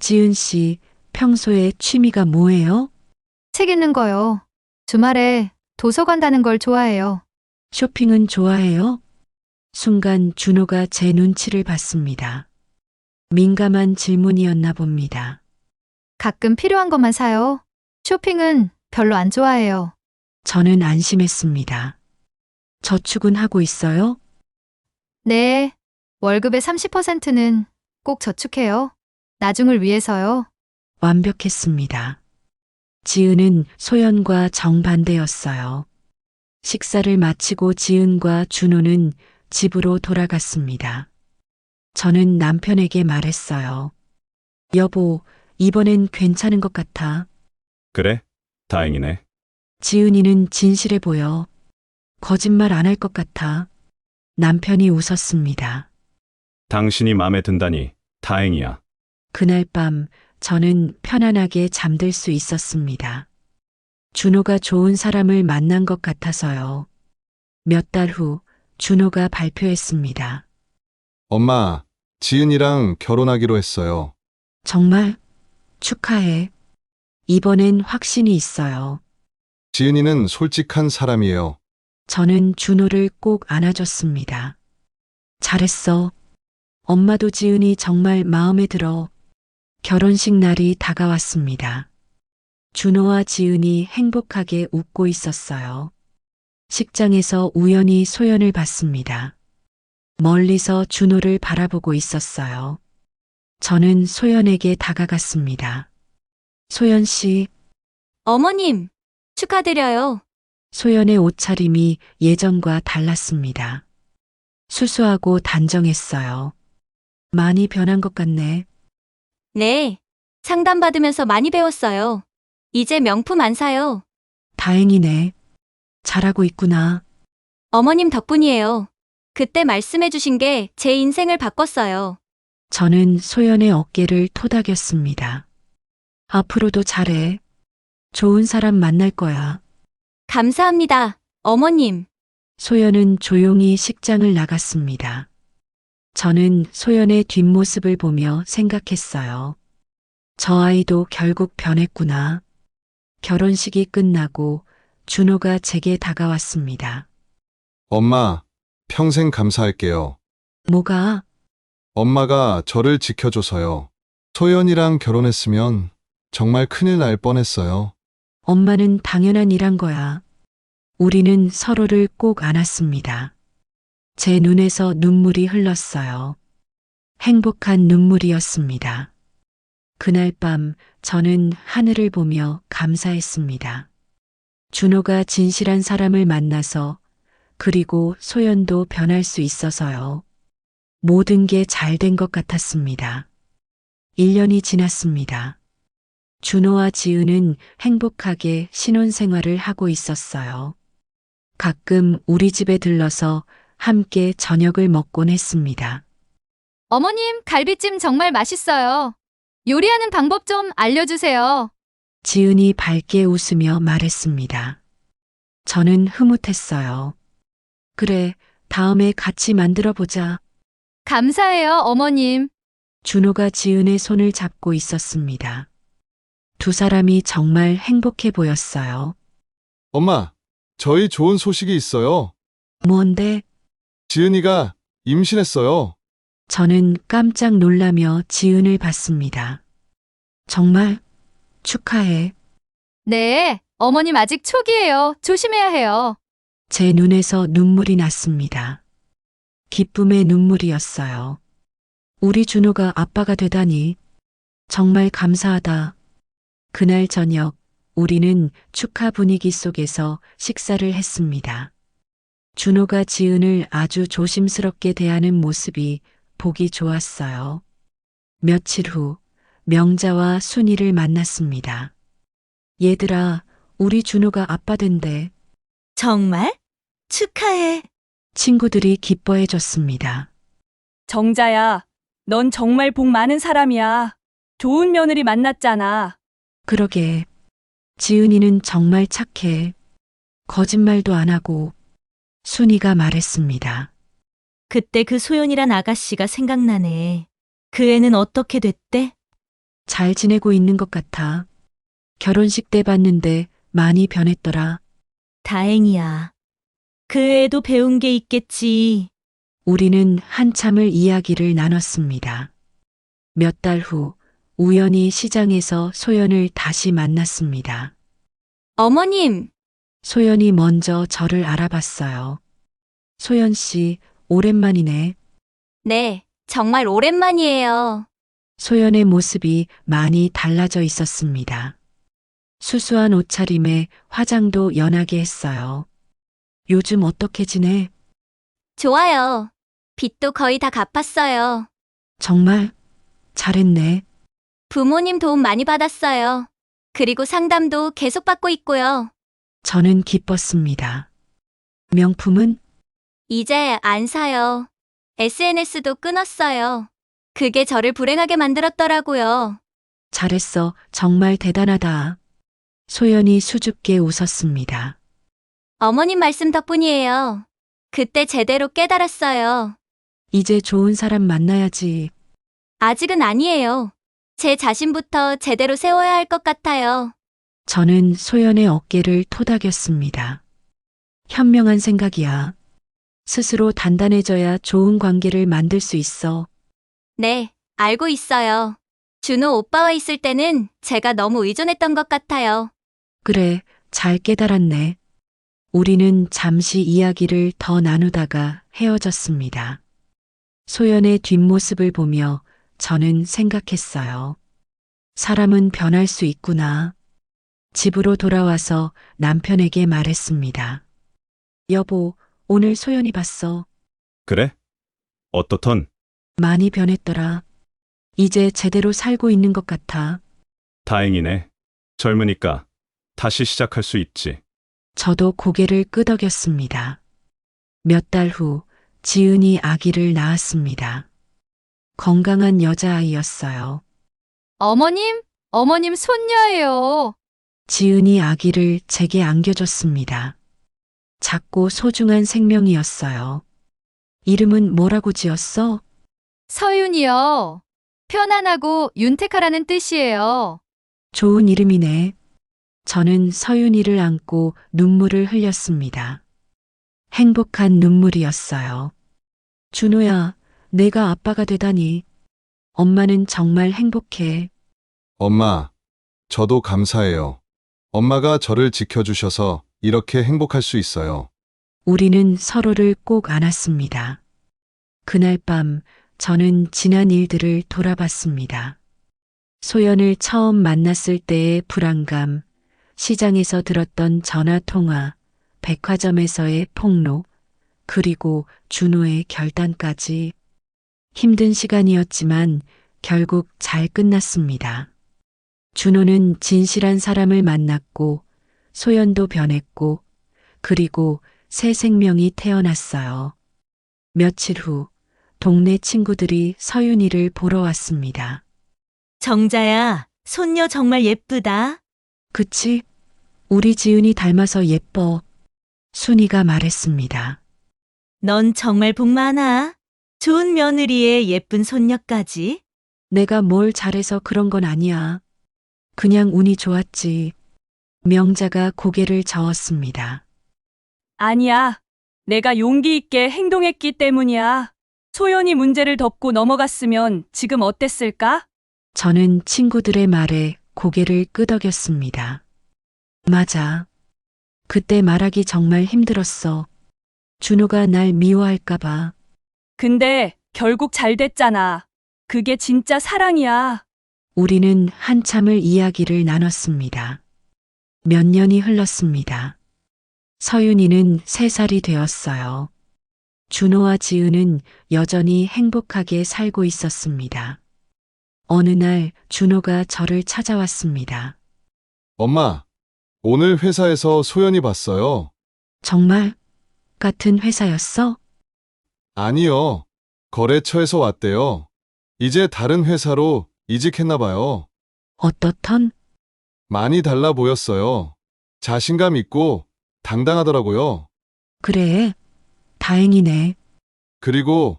지은 씨, 평소에 취미가 뭐예요? 책 읽는 거요. 주말에 도서관 가는 걸 좋아해요. 쇼핑은 좋아해요? 순간 준호가 제 눈치를 봤습니다. 민감한 질문이었나 봅니다. 가끔 필요한 것만 사요. 쇼핑은 별로 안 좋아해요. 저는 안심했습니다. 저축은 하고 있어요? 네, 월급의 30%는 꼭 저축해요. 나중을 위해서요. 완벽했습니다. 지은은 소연과 정반대였어요. 식사를 마치고 지은과 준호는 집으로 돌아갔습니다. 저는 남편에게 말했어요. 여보, 이번엔 괜찮은 것 같아. 그래? 다행이네. 지은이는 진실해 보여. 거짓말 안 할 것 같아. 남편이 웃었습니다. 당신이 마음에 든다니 다행이야. 그날 밤 저는 편안하게 잠들 수 있었습니다. 준호가 좋은 사람을 만난 것 같아서요. 몇 달 후 준호가 발표했습니다. 엄마, 지은이랑 결혼하기로 했어요. 정말 축하해. 이번엔 확신이 있어요. 지은이는 솔직한 사람이에요. 저는 준호를 꼭 안아줬습니다. 잘했어. 엄마도 지은이 정말 마음에 들어. 결혼식 날이 다가왔습니다. 준호와 지은이 행복하게 웃고 있었어요. 식장에서 우연히 소연을 봤습니다. 멀리서 준호를 바라보고 있었어요. 저는 소연에게 다가갔습니다. 소연 씨, 어머님, 축하드려요. 소연의 옷차림이 예전과 달랐습니다. 수수하고 단정했어요. 많이 변한 것 같네. 네, 상담받으면서 많이 배웠어요. 이제 명품 안 사요. 다행이네. 잘하고 있구나. 어머님 덕분이에요. 그때 말씀해주신 게 제 인생을 바꿨어요. 저는 소연의 어깨를 토닥였습니다. 앞으로도 잘해. 좋은 사람 만날 거야. 감사합니다, 어머님. 소연은 조용히 식장을 나갔습니다. 저는 소연의 뒷모습을 보며 생각했어요. 저 아이도 결국 변했구나. 결혼식이 끝나고 준호가 제게 다가왔습니다. 엄마, 평생 감사할게요. 뭐가? 엄마가 저를 지켜줘서요. 소연이랑 결혼했으면 정말 큰일 날 뻔했어요. 엄마는 당연한 일한 거야. 우리는 서로를 꼭 안았습니다. 제 눈에서 눈물이 흘렀어요. 행복한 눈물이었습니다. 그날 밤 저는 하늘을 보며 감사했습니다. 준호가 진실한 사람을 만나서 그리고 소연도 변할 수 있어서요. 모든 게 잘 된 것 같았습니다. 1년이 지났습니다. 준호와 지은은 행복하게 신혼생활을 하고 있었어요. 가끔 우리 집에 들러서 함께 저녁을 먹곤 했습니다. 어머님, 갈비찜 정말 맛있어요. 요리하는 방법 좀 알려주세요. 지은이 밝게 웃으며 말했습니다. 저는 흐뭇했어요. 그래, 다음에 같이 만들어 보자. 감사해요, 어머님. 준호가 지은의 손을 잡고 있었습니다. 두 사람이 정말 행복해 보였어요. 엄마, 저희 좋은 소식이 있어요. 뭔데? 지은이가 임신했어요. 저는 깜짝 놀라며 지은을 봤습니다. 정말 축하해. 네, 어머님 아직 초기예요. 조심해야 해요. 제 눈에서 눈물이 났습니다. 기쁨의 눈물이었어요. 우리 준호가 아빠가 되다니 정말 감사하다. 그날 저녁 우리는 축하 분위기 속에서 식사를 했습니다. 준호가 지은을 아주 조심스럽게 대하는 모습이 보기 좋았어요. 며칠 후 명자와 순이를 만났습니다. 얘들아, 우리 준호가 아빠 된대. 정말? 축하해. 친구들이 기뻐해 줬습니다. 정자야, 넌 정말 복 많은 사람이야. 좋은 며느리 만났잖아. 그러게. 지은이는 정말 착해. 거짓말도 안 하고. 순이가 말했습니다. 그때 그 소연이란 아가씨가 생각나네. 그 애는 어떻게 됐대? 잘 지내고 있는 것 같아. 결혼식 때 봤는데 많이 변했더라. 다행이야. 그 애도 배운 게 있겠지. 우리는 한참을 이야기를 나눴습니다. 몇 달 후 우연히 시장에서 소연을 다시 만났습니다. 어머님, 소연이 먼저 저를 알아봤어요. 소연 씨, 오랜만이네. 네, 정말 오랜만이에요. 소연의 모습이 많이 달라져 있었습니다. 수수한 옷차림에 화장도 연하게 했어요. 요즘 어떻게 지내? 좋아요. 빚도 거의 다 갚았어요. 정말 잘했네. 부모님 도움 많이 받았어요. 그리고 상담도 계속 받고 있고요. 저는 기뻤습니다. 명품은? 이제 안 사요. SNS도 끊었어요. 그게 저를 불행하게 만들었더라고요. 잘했어. 정말 대단하다. 소연이 수줍게 웃었습니다. 어머님 말씀 덕분이에요. 그때 제대로 깨달았어요. 이제 좋은 사람 만나야지. 아직은 아니에요. 제 자신부터 제대로 세워야 할 것 같아요. 저는 소연의 어깨를 토닥였습니다. 현명한 생각이야. 스스로 단단해져야 좋은 관계를 만들 수 있어. 네, 알고 있어요. 준호 오빠와 있을 때는 제가 너무 의존했던 것 같아요. 그래, 잘 깨달았네. 우리는 잠시 이야기를 더 나누다가 헤어졌습니다. 소연의 뒷모습을 보며 저는 생각했어요. 사람은 변할 수 있구나. 집으로 돌아와서 남편에게 말했습니다. 여보, 오늘 소연이 봤어. 그래? 어떻던? 많이 변했더라. 이제 제대로 살고 있는 것 같아. 다행이네. 젊으니까 다시 시작할 수 있지. 저도 고개를 끄덕였습니다. 몇 달 후 지은이 아기를 낳았습니다. 건강한 여자아이였어요. 어머님 손녀예요. 지은이 아기를 제게 안겨줬습니다. 작고 소중한 생명이었어요. 이름은 뭐라고 지었어? 서윤이요. 편안하고 윤택하라는 뜻이에요. 좋은 이름이네. 저는 서윤이를 안고 눈물을 흘렸습니다. 행복한 눈물이었어요. 준호야, 내가 아빠가 되다니. 엄마는 정말 행복해. 엄마, 저도 감사해요. 엄마가 저를 지켜주셔서 이렇게 행복할 수 있어요. 우리는 서로를 꼭 안았습니다. 그날 밤 저는 지난 일들을 돌아봤습니다. 소연을 처음 만났을 때의 불안감, 시장에서 들었던 전화통화, 백화점에서의 폭로, 그리고 준호의 결단까지. 힘든 시간이었지만 결국 잘 끝났습니다. 준호는 진실한 사람을 만났고, 소연도 변했고, 그리고 새 생명이 태어났어요. 며칠 후, 동네 친구들이 서윤이를 보러 왔습니다. 정자야, 손녀 정말 예쁘다. 그치? 우리 지은이 닮아서 예뻐. 순이가 말했습니다. 넌 정말 복 많아. 좋은 며느리에 예쁜 손녀까지. 내가 뭘 잘해서 그런 건 아니야. 그냥 운이 좋았지. 명자가 고개를 저었습니다. 아니야. 내가 용기 있게 행동했기 때문이야. 소연이 문제를 덮고 넘어갔으면 지금 어땠을까? 저는 친구들의 말에 고개를 끄덕였습니다. 맞아. 그때 말하기 정말 힘들었어. 준호가 날 미워할까봐. 근데 결국 잘 됐잖아. 그게 진짜 사랑이야. 우리는 한참을 이야기를 나눴습니다. 몇 년이 흘렀습니다. 서윤이는 3살이 되었어요. 준호와 지은은 여전히 행복하게 살고 있었습니다. 어느 날 준호가 저를 찾아왔습니다. 엄마, 오늘 회사에서 소연이 봤어요. 정말? 같은 회사였어? 아니요. 거래처에서 왔대요. 이제 다른 회사로 이직했나 봐요. 어떻던? 많이 달라 보였어요. 자신감 있고 당당하더라고요. 그래. 다행이네. 그리고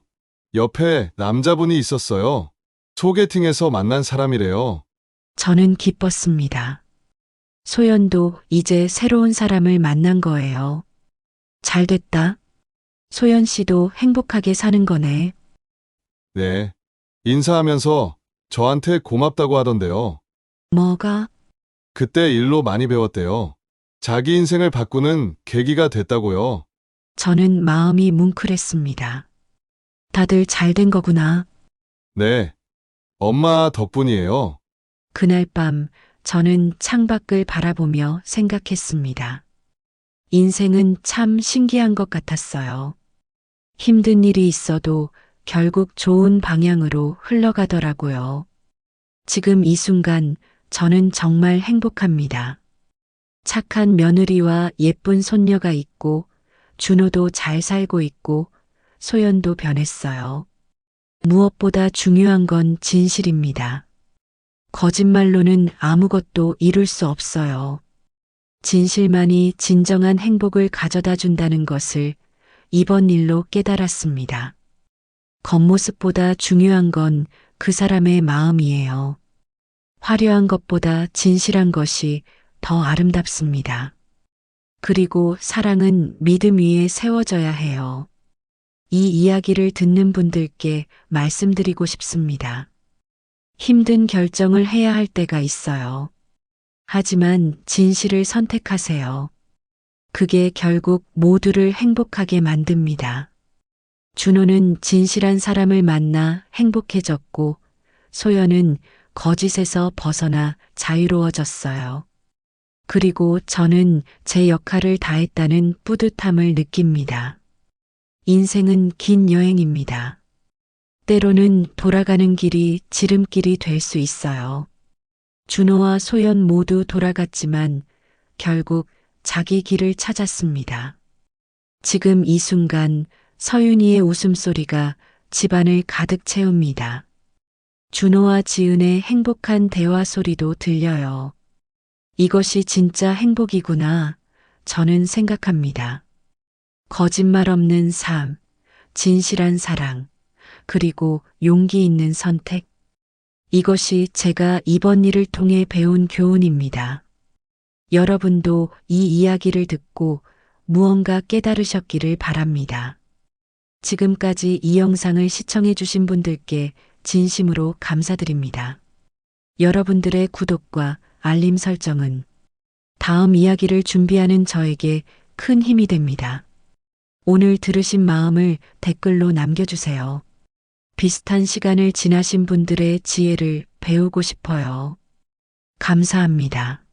옆에 남자분이 있었어요. 소개팅에서 만난 사람이래요. 저는 기뻤습니다. 소연도 이제 새로운 사람을 만난 거예요. 잘 됐다. 소연 씨도 행복하게 사는 거네. 네. 인사하면서 저한테 고맙다고 하던데요. 뭐가? 그때 일로 많이 배웠대요. 자기 인생을 바꾸는 계기가 됐다고요. 저는 마음이 뭉클했습니다. 다들 잘 된 거구나. 네. 엄마 덕분이에요. 그날 밤 저는 창밖을 바라보며 생각했습니다. 인생은 참 신기한 것 같았어요. 힘든 일이 있어도 결국 좋은 방향으로 흘러가더라고요. 지금 이 순간 저는 정말 행복합니다. 착한 며느리와 예쁜 손녀가 있고, 준호도 잘 살고 있고, 소연도 변했어요. 무엇보다 중요한 건 진실입니다. 거짓말로는 아무것도 이룰 수 없어요. 진실만이 진정한 행복을 가져다 준다는 것을 이번 일로 깨달았습니다. 겉모습보다 중요한 건 그 사람의 마음이에요. 화려한 것보다 진실한 것이 더 아름답습니다. 그리고 사랑은 믿음 위에 세워져야 해요. 이 이야기를 듣는 분들께 말씀드리고 싶습니다. 힘든 결정을 해야 할 때가 있어요. 하지만 진실을 선택하세요. 그게 결국 모두를 행복하게 만듭니다. 준호는 진실한 사람을 만나 행복해졌고, 소연은 거짓에서 벗어나 자유로워졌어요. 그리고 저는 제 역할을 다했다는 뿌듯함을 느낍니다. 인생은 긴 여행입니다. 때로는 돌아가는 길이 지름길이 될 수 있어요. 준호와 소연 모두 돌아갔지만 결국 자기 길을 찾았습니다. 지금 이 순간 서윤이의 웃음소리가 집안을 가득 채웁니다. 준호와 지은의 행복한 대화 소리도 들려요. 이것이 진짜 행복이구나, 저는 생각합니다. 거짓말 없는 삶, 진실한 사랑, 그리고 용기 있는 선택. 이것이 제가 이번 일을 통해 배운 교훈입니다. 여러분도 이 이야기를 듣고 무언가 깨달으셨기를 바랍니다. 지금까지 이 영상을 시청해주신 분들께 진심으로 감사드립니다. 여러분들의 구독과 알림 설정은 다음 이야기를 준비하는 저에게 큰 힘이 됩니다. 오늘 들으신 마음을 댓글로 남겨주세요. 비슷한 시간을 지나신 분들의 지혜를 배우고 싶어요. 감사합니다.